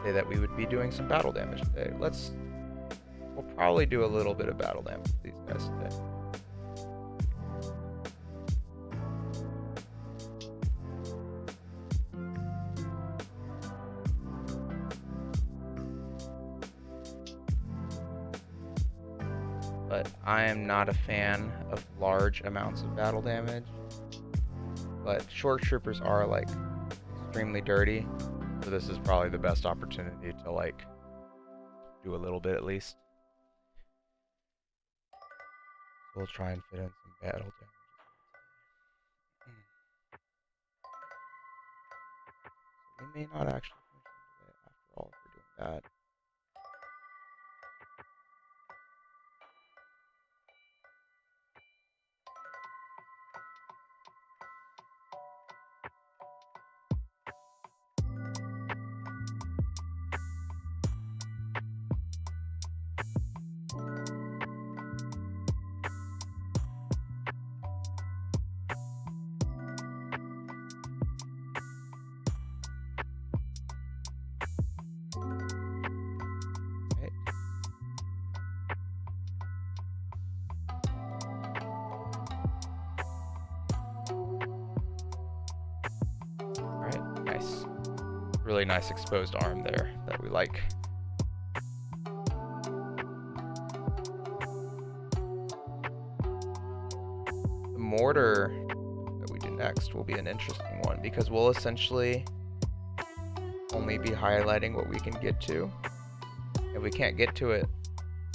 say that we would be doing some battle damage today. We'll probably do a little bit of battle damage to these guys today. But I am not a fan of large amounts of battle damage. But Shoretroopers are like extremely dirty, so this is probably the best opportunity to like do a little bit at least. We'll try and fit in some battle damage. So we may not actually finish them today after all if we're doing that. Nice. Really nice exposed arm there that we like. The mortar that we do next will be an interesting one because we'll essentially only be highlighting what we can get to. If we can't get to it,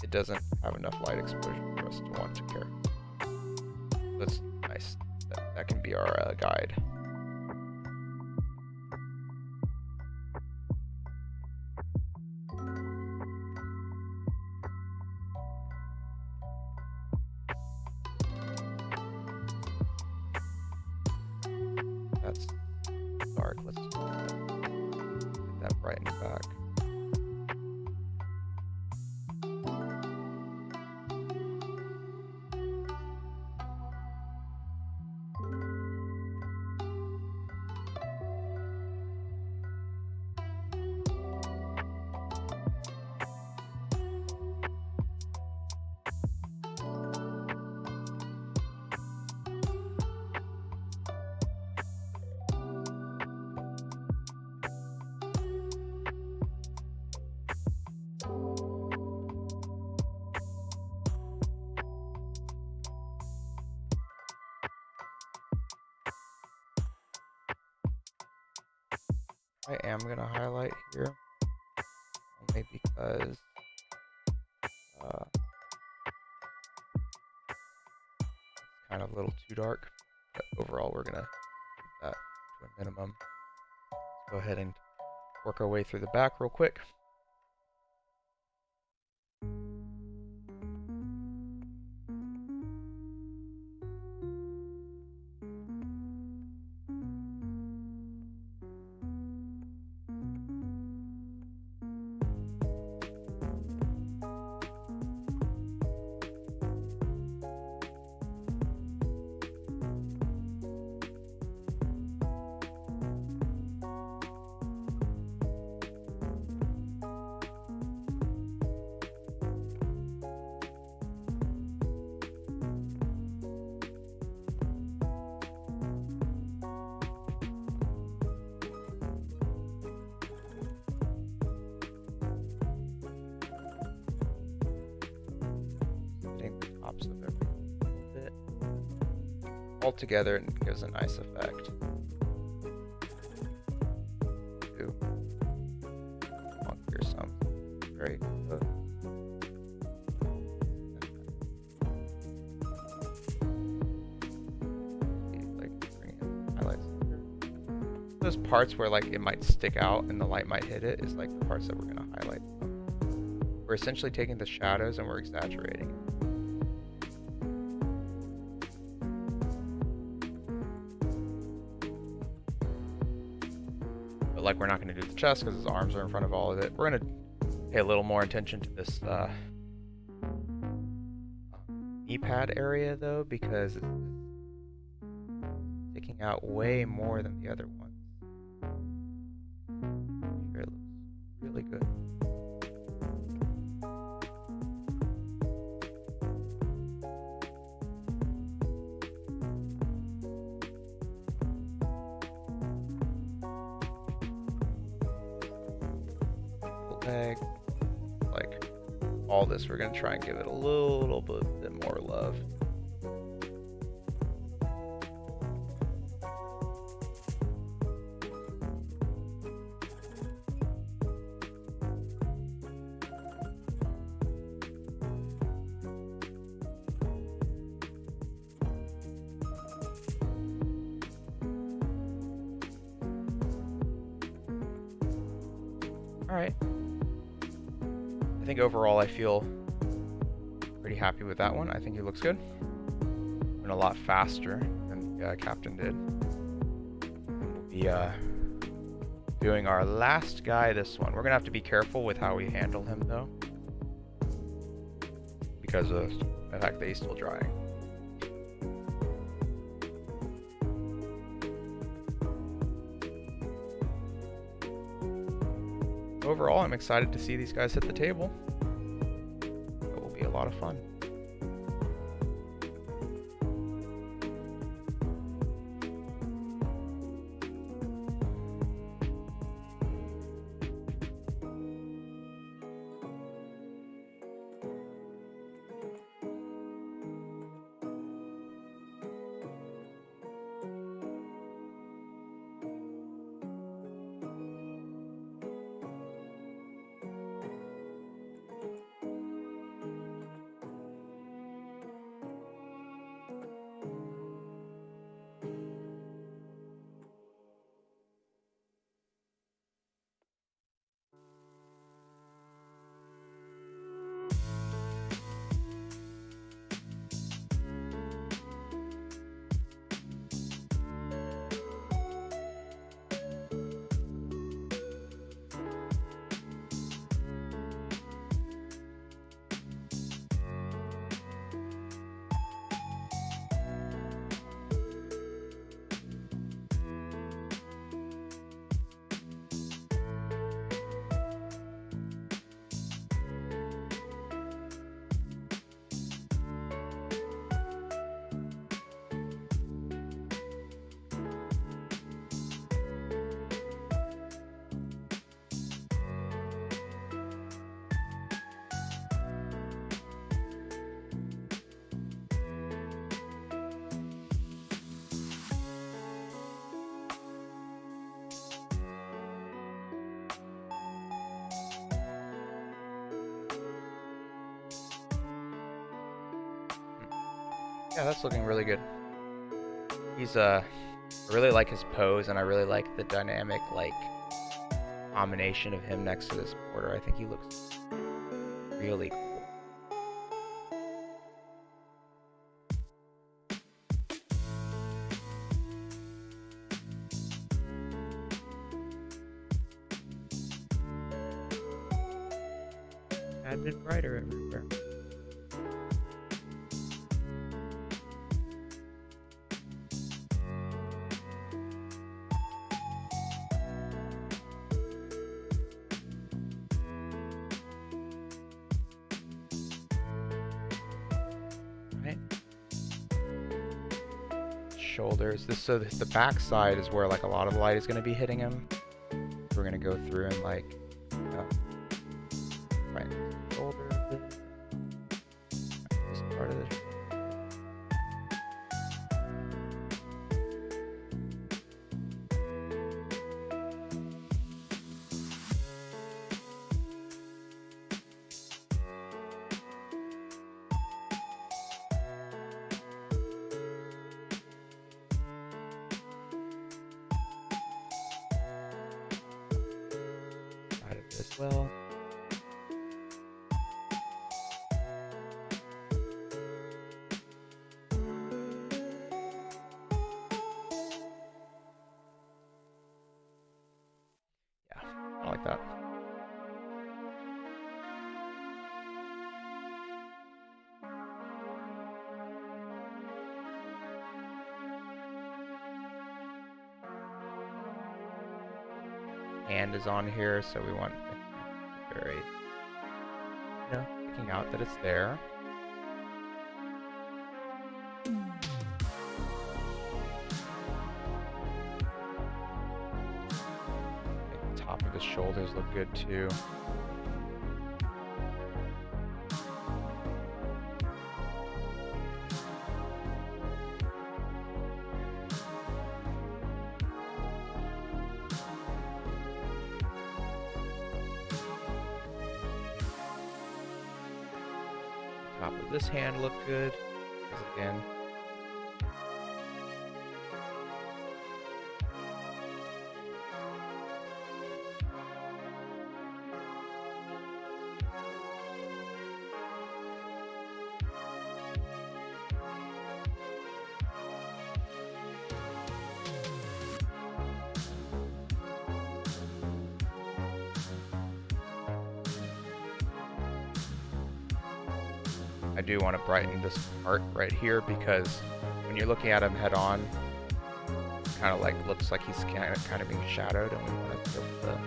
it doesn't have enough light exposure for us to want to care. That's nice. That can be our guide. That's dark. Let's get that brightened back. I am going to highlight here, only because it's kind of a little too dark, but overall we're going to keep that to a minimum. Let's go ahead and work our way through the back real quick. Tops of every bit all together, and it gives a nice effect. Ooh. Here's some very good. Like bring in highlights here. Those parts where like it might stick out and the light might hit it is like the parts that we're going to highlight. We're essentially taking the shadows and we're exaggerating it. But like we're not going to do the chest because his arms are in front of all of it. We're going to pay a little more attention to this knee pad area though, because it's sticking out way more than the other ones. Sure, it looks really good. Leg, like all this, we're going to try and give it a little bit more love. All right. I think overall I feel pretty happy with that one. I think he looks good. Went a lot faster than the captain did. We'll be doing our last guy this one. We're going to have to be careful with how we handle him though, because of the fact that he's still drying. Overall, I'm excited to see these guys hit the table. It will be a lot of fun. Yeah, that's looking really good. He's I really like his pose, and I really like the dynamic like combination of him next to this porter. I think he looks really cool. A bit brighter everywhere. Shoulders. So the back side is where like a lot of light is going to be hitting him. We're going to go through and like right shoulder, this part of the as well. Yeah, I like that. Hand is on here, so we want very, picking out that it's there. Make the top of his shoulders look good too. Top of this hand look good. Again. I do want to brighten this part right here because when you're looking at him head on, it kind of like looks like he's kind of being shadowed, and we want to build the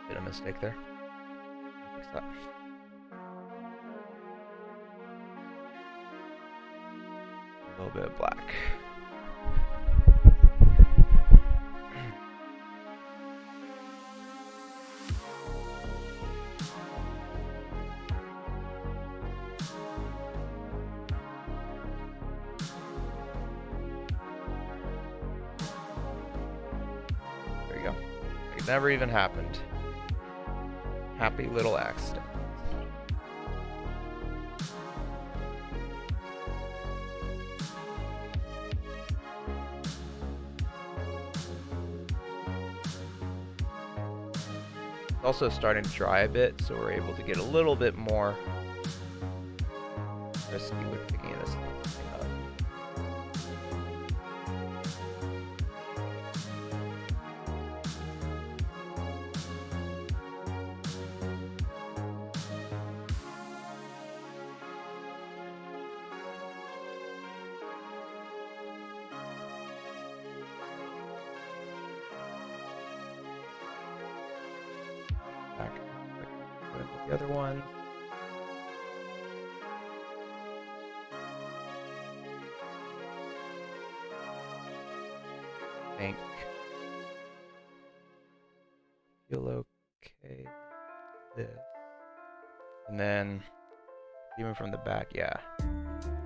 did a mistake there. Fix that. A little bit of black. There you go. It never even happened. Happy little accident. Also starting to dry a bit, so we're able to get a little bit more risky with picking this thing up. Back, put in the other one. Think feel okay. This, and then even from the back, yeah.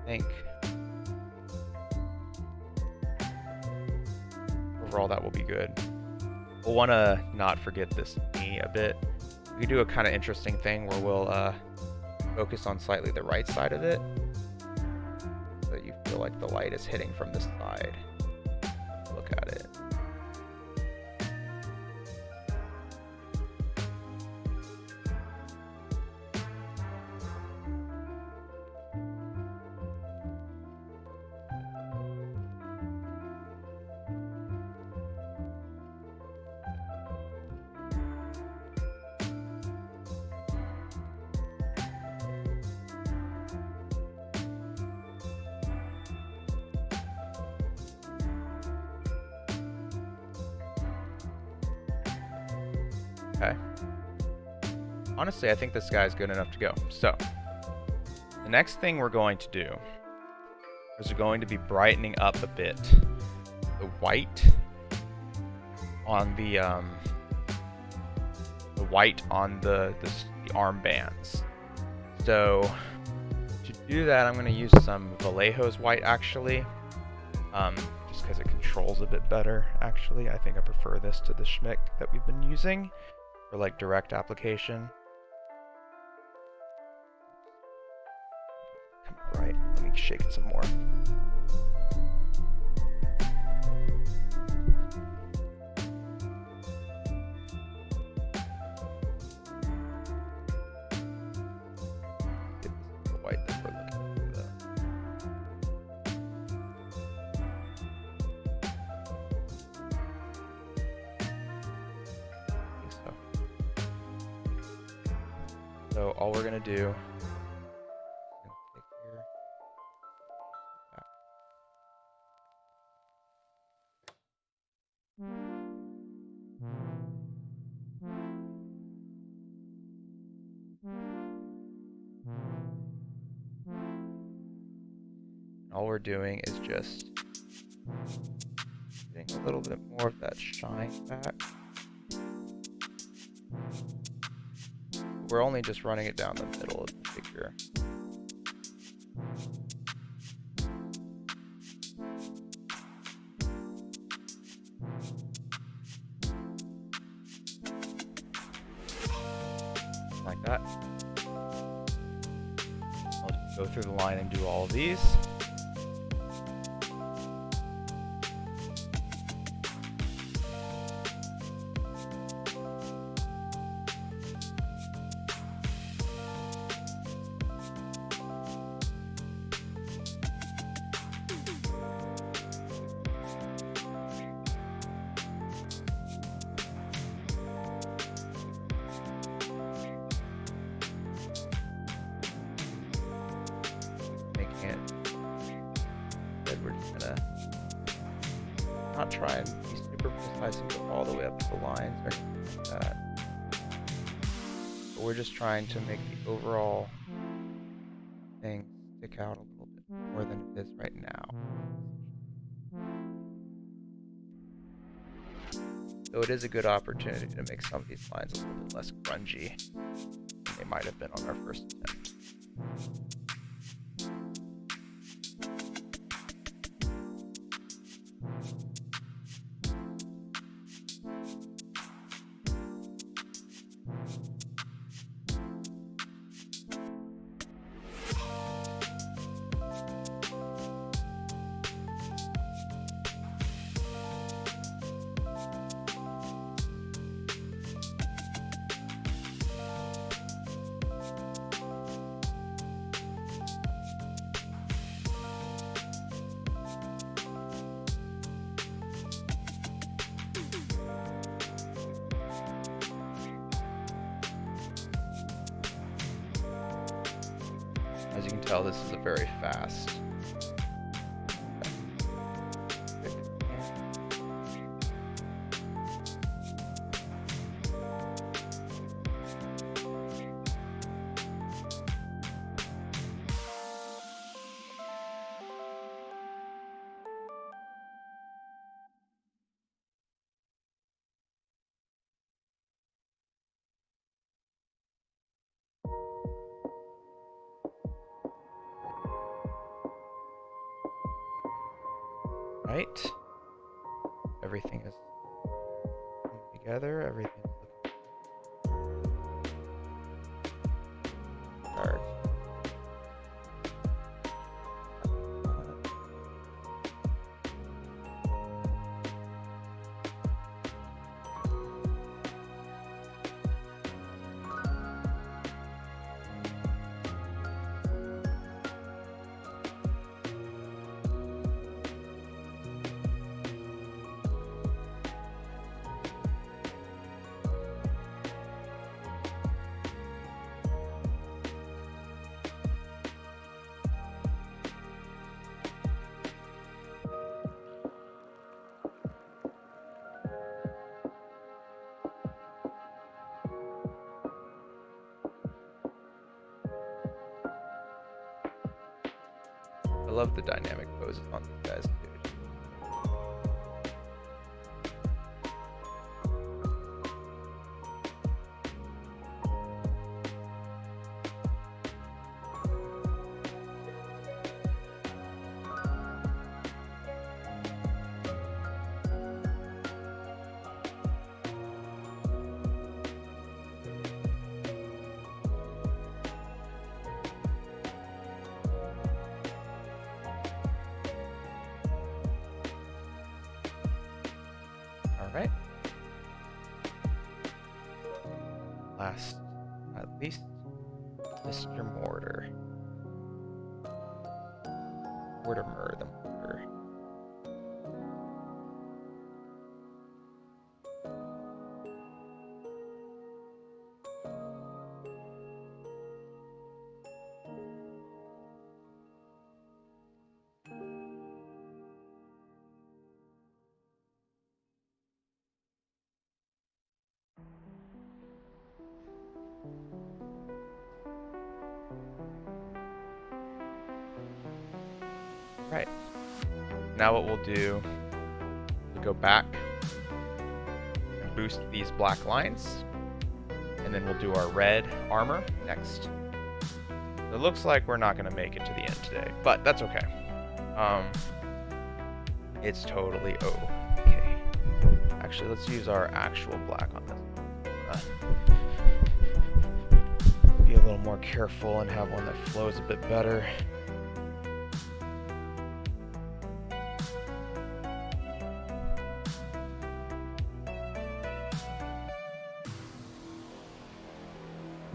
Think overall that will be good. We'll want to not forget this knee a bit. We do a kind of interesting thing where we'll focus on slightly the right side of it, so that you feel like the light is hitting from this side. Look at it. Okay. Honestly, I think this guy's good enough to go. So, the next thing we're going to do is we're going to be brightening up a bit the white on the armbands. So, to do that, I'm going to use some Vallejo's white actually, just because it controls a bit better. Actually, I think I prefer this to the Schmick that we've been using for like direct application. Come on, right, let me shake it some more. It's the white that we're looking for. I think so. So all we're gonna do, all we're doing is just getting a little bit more of that shine back. We're only just running it down the middle of the figure. Like that. I'll just go through the line and do all of these. We're just gonna not try and be super precise and go all the way up to the lines or anything like that. But we're just trying to make the overall thing stick out a little bit more than it is right now. So it is a good opportunity to make some of these lines a little bit less grungy than they might have been on our first attempt. As you can tell, this is a very fast. Right? everything is coming together. Everything's looking hard. I love the dynamic poses on these guys, dude. Alright. Last, at least, Mr. Mortimer, the Mortar. Right. Now what we'll do, we'll go back and boost these black lines, and then we'll do our red armor next. So it looks like we're not going to make it to the end today, but that's okay. It's totally okay. Actually, let's use our actual black on this. Be a little more careful and have one that flows a bit better.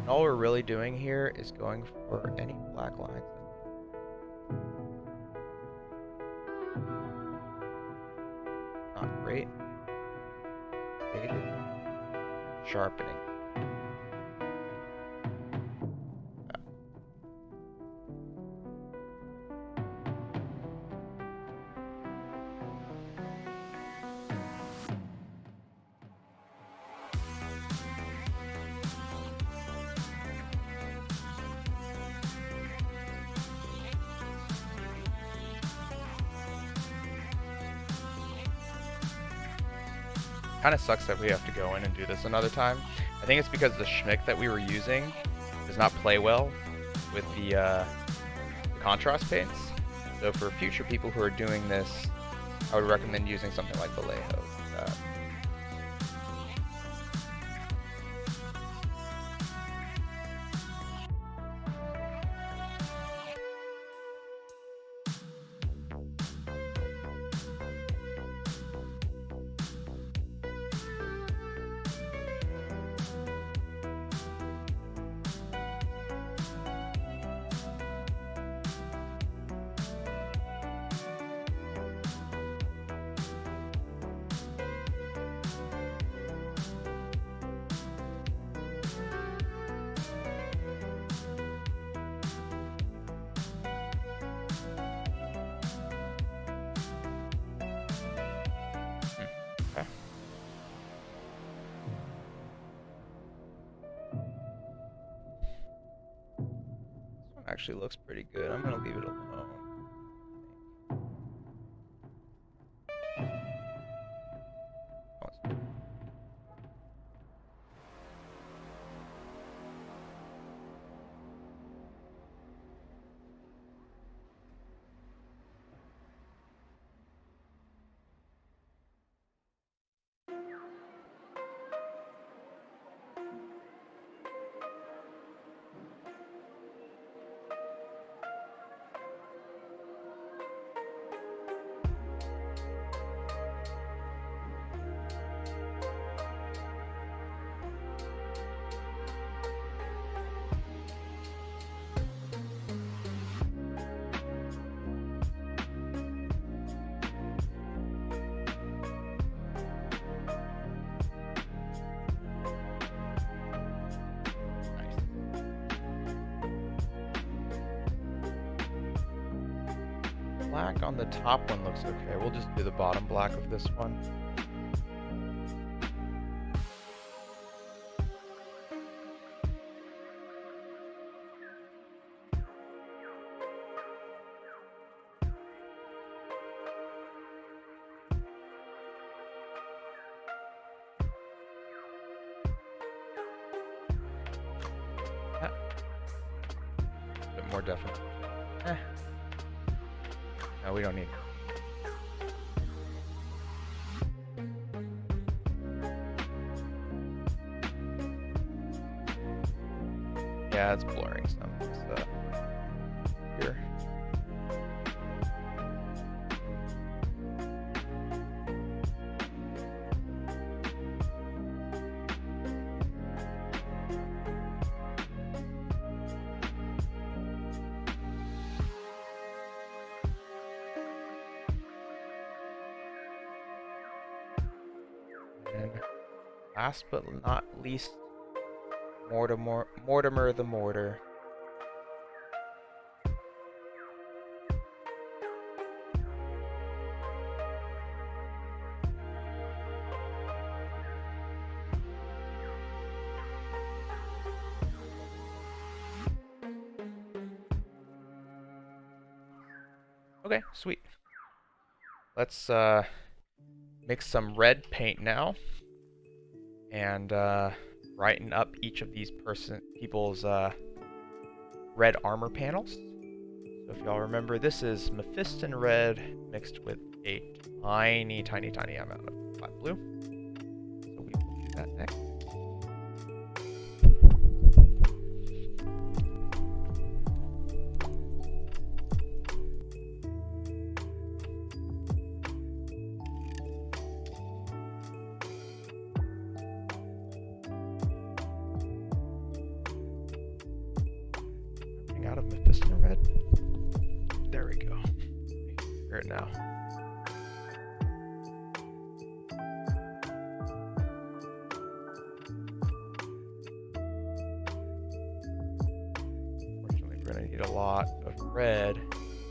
And all we're really doing here is going for any black lines. Not great. Faded. Sharpening. Kind of sucks that we have to go in and do this another time. I think it's because the schmick that we were using does not play well with the contrast paints. So for future people who are doing this, I would recommend using something like Vallejo. Actually looks pretty good. I'm gonna leave it alone. black on the top one looks okay. We'll just do the bottom black of this one. Yeah. A bit more definite. No, we don't need it. Yeah, it's blurring some. It's, here. And last but not least, Mortimer the Mortar. Okay, sweet. Let's mix some red paint now and brighten up each of these people's red armor panels. So if y'all remember, this is Mephiston red mixed with a tiny amount of black blue. So we will do that next. Out of Mephiston red. There we go. Hear it now. Unfortunately, we're gonna need a lot of red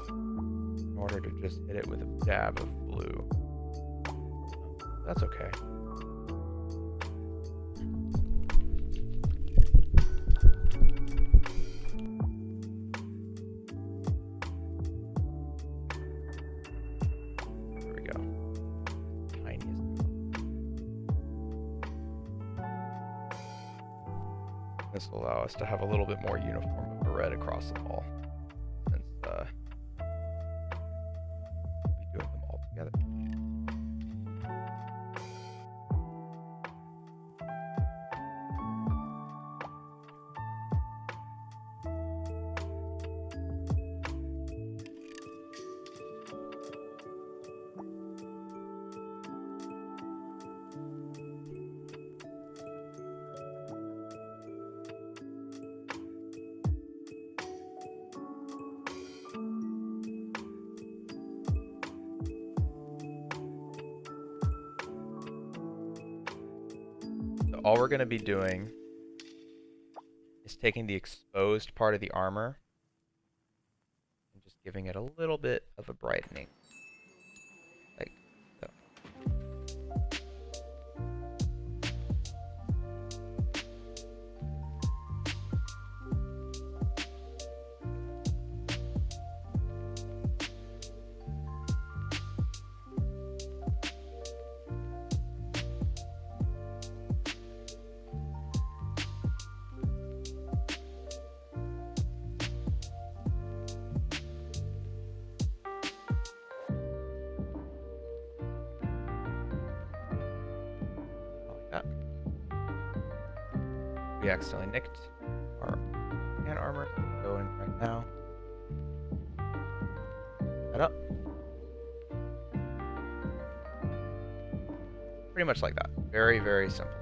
in order to just hit it with a dab of blue. That's okay. This will allow us to have a little bit more uniform of a red across the ball, since we'll be doing them all together. All we're going to be doing is taking the exposed part of the armor and just giving it a little bit of a brightening. Like so. We accidentally nicked our hand armor. Go in right now. That up. Pretty much like that. Very, very simple.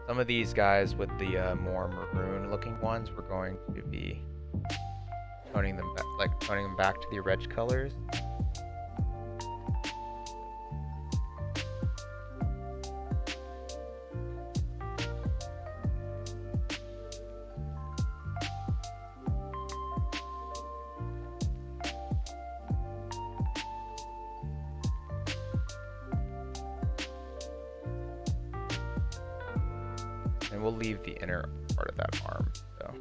Some of these guys with the more maroon-looking ones, we're going to be toning them back to the red colors. and we'll leave the inner part of that arm. So.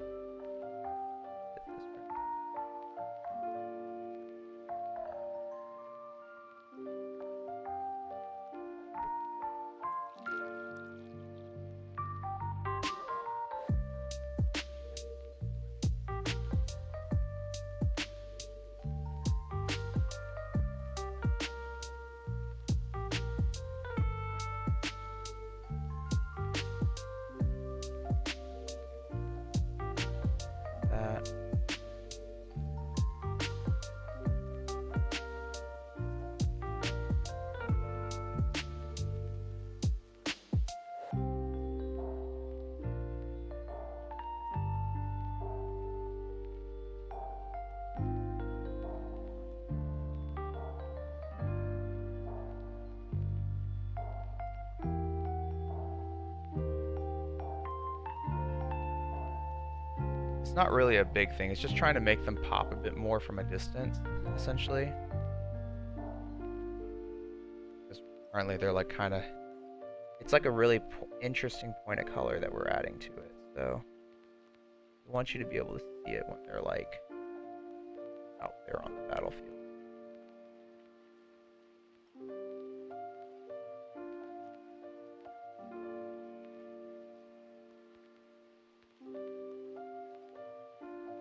It's not really a big thing. It's just trying to make them pop a bit more from a distance, essentially. Because currently they're like kind of... It's like a really interesting point of color that we're adding to it. So I want you to be able to see it when they're like out there on the battlefield.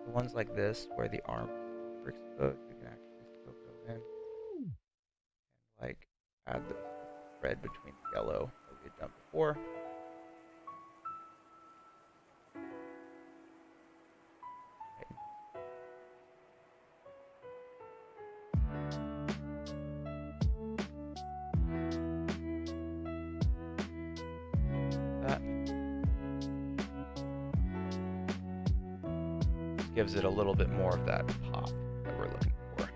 The ones like this, where the arms are exposed, you can actually still go in and like add the red between the yellow that we had done before. Gives it a little bit more of that pop that we're looking for.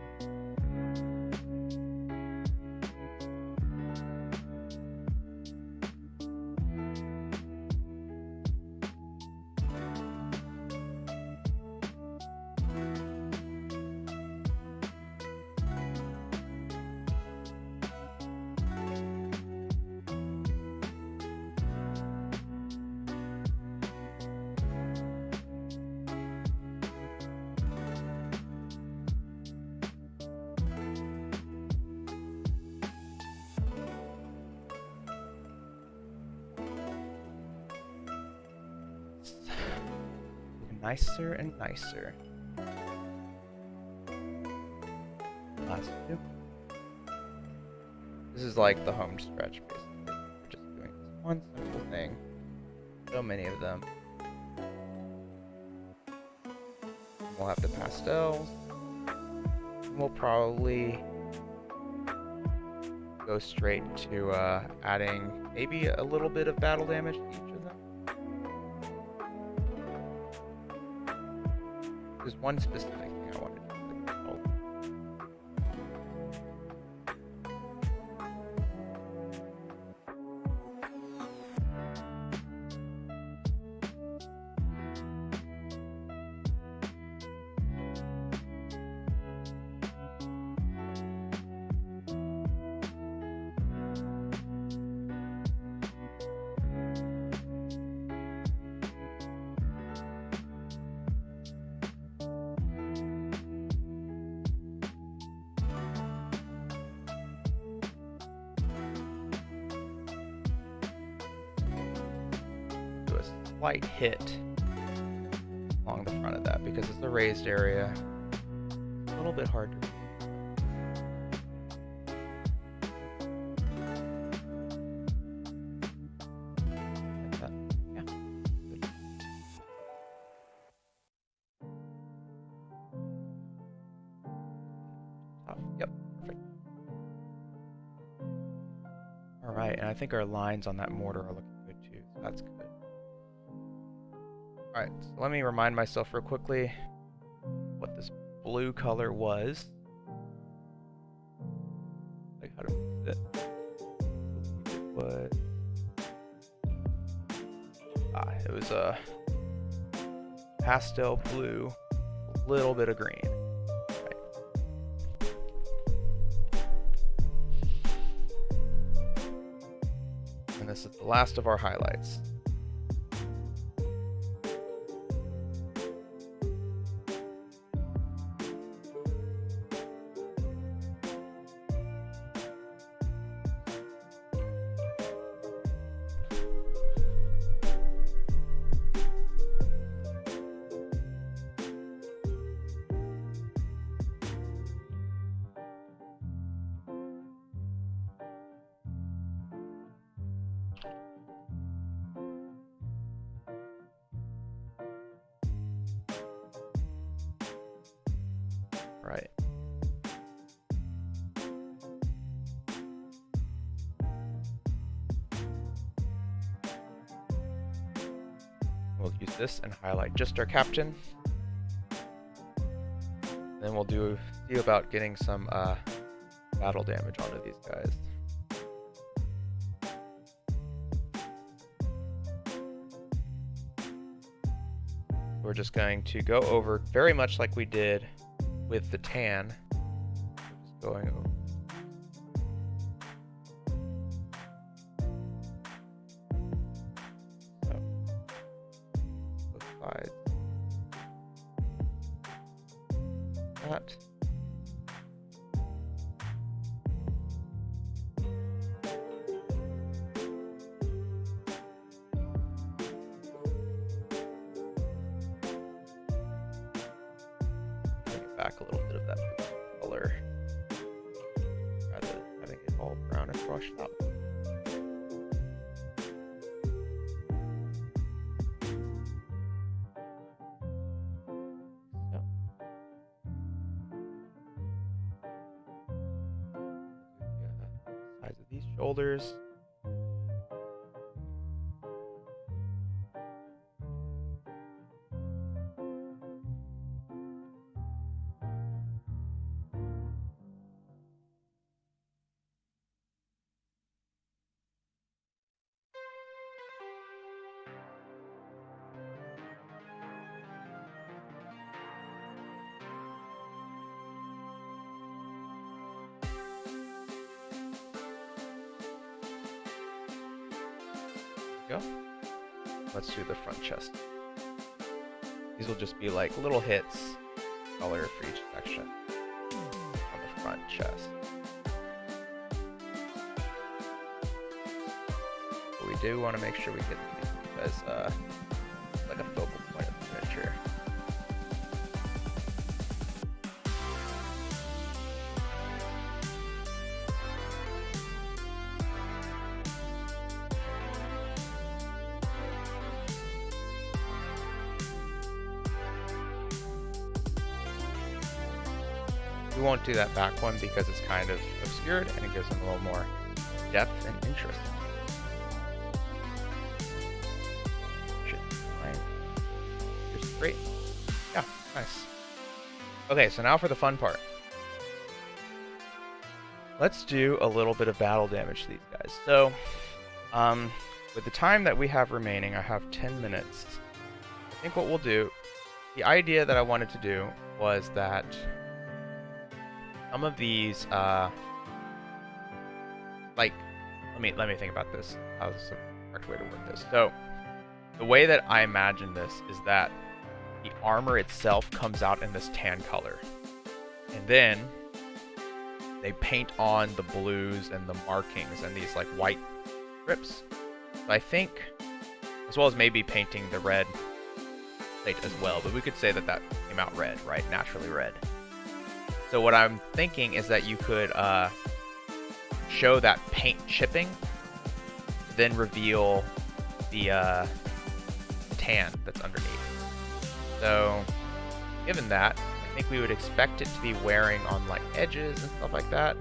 Nicer and nicer. Last two. This is like the home stretch, basically. We're just doing this one simple thing. So many of them. We'll have the pastels. We'll probably go straight to adding maybe a little bit of battle damage to each of them. There's one specific thing I wanted to do. Slight hit along the front of that because it's a raised area. It's a little bit hard to like that. Yeah. Good. Oh, yep, perfect. Alright, and I think our lines on that mortar are looking good too, so that's good. Alright, so let me remind myself real quickly what this blue color was. Like, how do we use it? It was... it was a pastel blue, a little bit of green. Right. And this is the last of our highlights. We'll use this and highlight just our captain. Then we'll see about getting some battle damage onto these guys. We're just going to go over very much like we did with the tan. Just going over. So, both sides. That. Back a little bit of that color rather than having it all brown and brushed out. So. Size of these shoulders. Go. Let's do the front chest. These will just be like little hits, color for each section on the front chest. But we do want to make sure we get these because it's like a focal point of the miniature. We won't do that back one because it's kind of obscured and it gives them a little more depth and interest. Should be fine. Just great. Yeah, nice. Okay, so now for the fun part. Let's do a little bit of battle damage to these guys. So, with the time that we have remaining, I have 10 minutes. I think what we'll do, the idea that I wanted to do was that some of these, like, let me think about this. How's the correct way to word this? So, the way that I imagine this is that the armor itself comes out in this tan color, and then they paint on the blues and the markings and these like white strips. So I think, as well as maybe painting the red plate as well, but we could say that that came out red, right? Naturally red. So what I'm thinking is that you could show that paint chipping, then reveal the tan that's underneath. So given that, I think we would expect it to be wearing on like edges and stuff like that.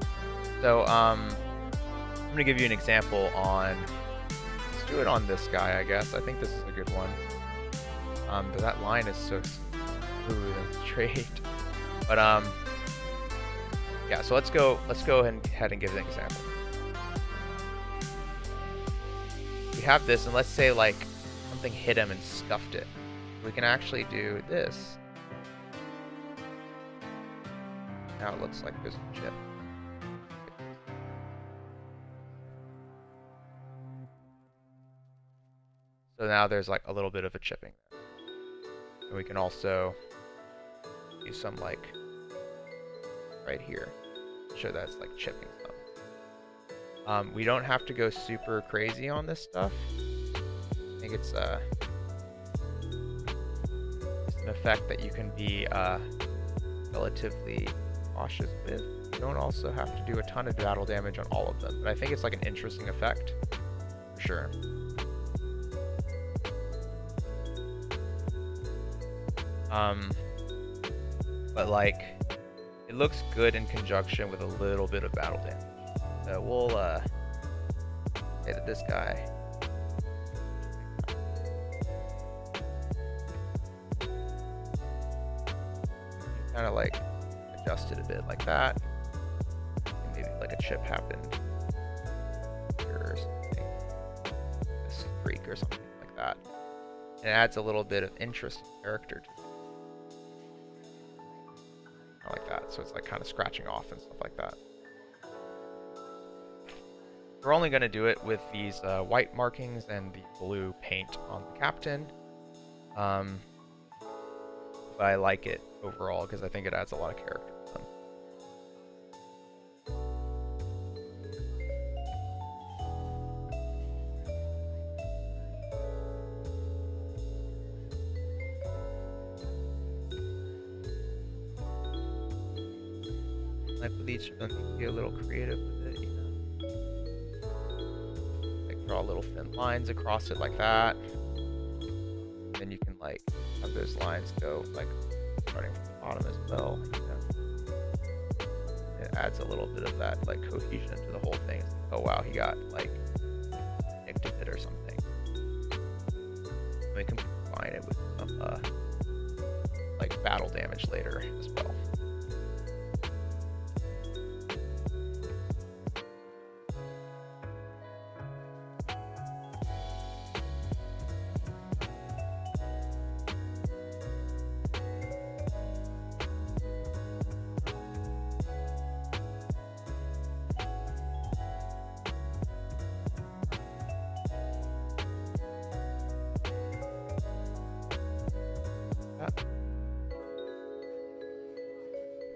So I'm gonna give you an example on, let's do it on this guy, I guess. I think this is a good one. But that line is so smooth and straight. But yeah, so let's go ahead and give an example. We have this, and let's say like something hit him and scuffed it. We can actually do this. Now it looks like there's a chip. So now there's like a little bit of a chipping there. And we can also do some like right here, show that it's like chipping some. We don't have to go super crazy on this stuff. I think it's an effect that you can be relatively cautious with. You don't also have to do a ton of battle damage on all of them, but I think it's like an interesting effect for sure. But like, it looks good in conjunction with a little bit of battle damage. So we'll say that this guy kind of like adjust it a bit like that. And maybe like a chip happened or something, a streak or something like that. And it adds a little bit of interest and character to it. I like that. So it's like kind of scratching off and stuff like that. We're only going to do it with these white markings and the blue paint on the captain. But I like it overall because I think it adds a lot of character to them. Like with each of them, you can get a little creative with it, you know. Like draw little thin lines across it like that. Then you can like have those lines go like starting from the bottom as well. You know? It adds a little bit of that like cohesion to the whole thing. It's like, oh wow, he got like nicked in it or something. And we can combine it with some like battle damage later as well.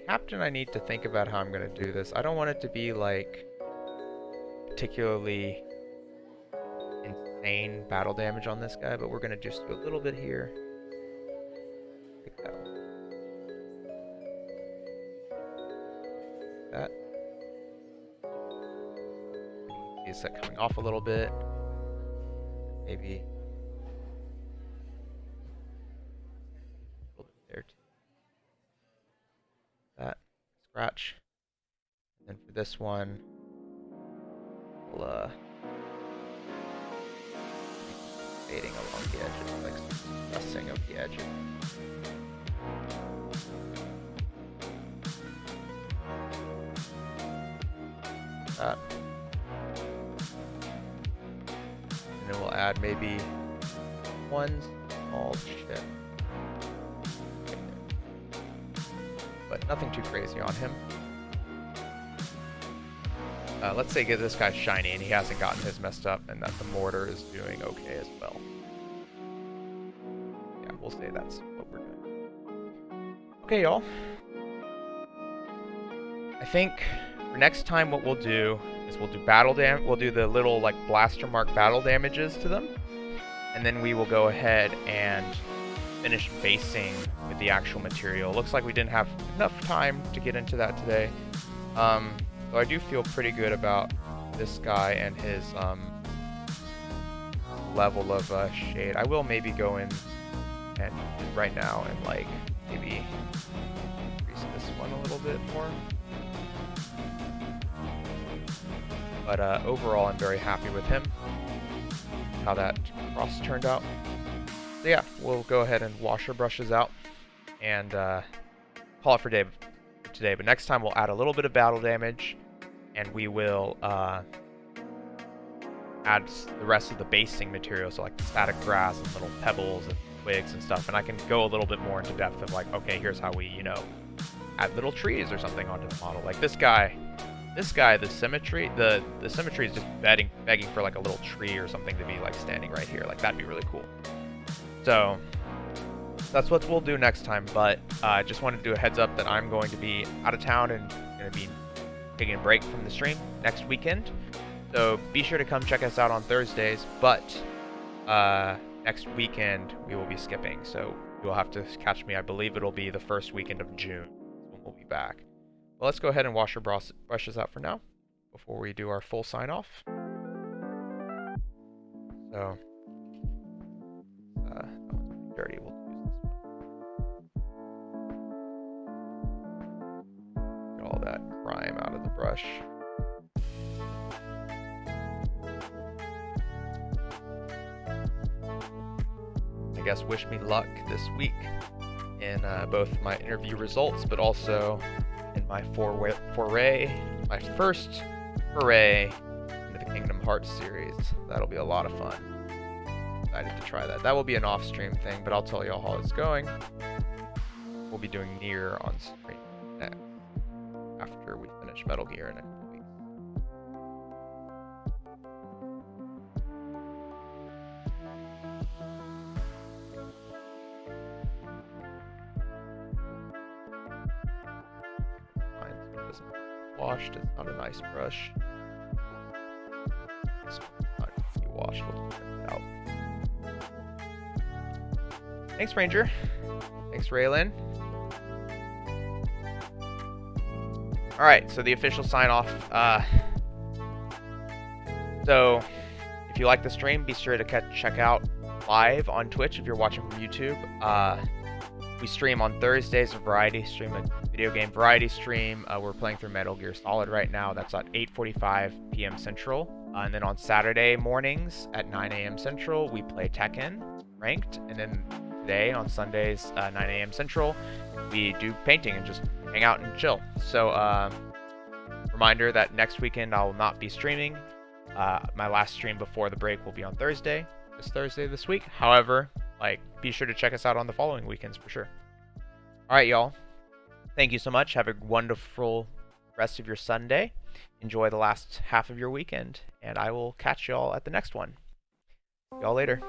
Captain, I need to think about how I'm going to do this. I don't want it to be like particularly insane battle damage on this guy, but we're going to just do a little bit here. Like that. That. Is that coming off a little bit? Maybe a little bit there too. That scratch, and then for this one, we'll fading along the edges, like pressing of the edges. That, and then we'll add maybe one small chip. But nothing too crazy on him. Let's say get this guy shiny and he hasn't gotten his messed up and that the mortar is doing okay as well. Yeah, we'll say that's what we're doing. Okay, y'all. I think for next time what we'll do is we'll do battle we'll do the little like blaster mark battle damages to them. And then we will go ahead and finish basing with the actual material. Looks like we didn't have enough time to get into that today. So I do feel pretty good about this guy and his level of shade. I will maybe go in and right now and like maybe increase this one a little bit more. But overall, I'm very happy with him, how that cross turned out. So yeah, we'll go ahead and wash our brushes out and call it for today. But next time we'll add a little bit of battle damage, and we will add the rest of the basing material, so like the static grass and little pebbles and twigs and stuff. And I can go a little bit more into depth of like, okay, here's how we, you know, add little trees or something onto the model. Like this guy, the symmetry is just begging for like a little tree or something to be like standing right here. Like that'd be really cool. So that's what we'll do next time. But I just wanted to do a heads up that I'm going to be out of town and going to be taking a break from the stream next weekend. So be sure to come check us out on Thursdays. But next weekend we will be skipping. So you'll have to catch me. I believe it'll be the first weekend of June when we'll be back. Well, let's go ahead and wash our brushes out for now before we do our full sign off. So that one's dirty. We'll use this one. Get all that grime out of the brush. I guess wish me luck this week in both my interview results, but also in my my first foray into the Kingdom Hearts series. That'll be a lot of fun. Excited to try that. That will be an off-stream thing, but I'll tell y'all how it's going. We'll be doing Nier on stream next, after we finish Metal Gear in a couple weeks. Washed, it's not a nice brush. It's not to be washed, we'll just rinse it out. Thanks, Ranger. Thanks, Raylan. Alright, so the official sign off. So, if you like the stream, be sure to check out live on Twitch if you're watching from YouTube. We stream on Thursdays, a variety stream, a video game variety stream. We're playing through Metal Gear Solid right now. That's at 8:45 p.m. Central. And then on Saturday mornings at 9 a.m. Central, we play Tekken ranked. And then today on Sundays, 9 a.m. Central, we do painting and just hang out and chill. So, reminder that next weekend I will not be streaming. My last stream before the break will be on Thursday, this week. However, be sure to check us out on the following weekends for sure. Alright, y'all. Thank you so much. Have a wonderful rest of your Sunday. Enjoy the last half of your weekend. And I will catch y'all at the next one. Y'all later.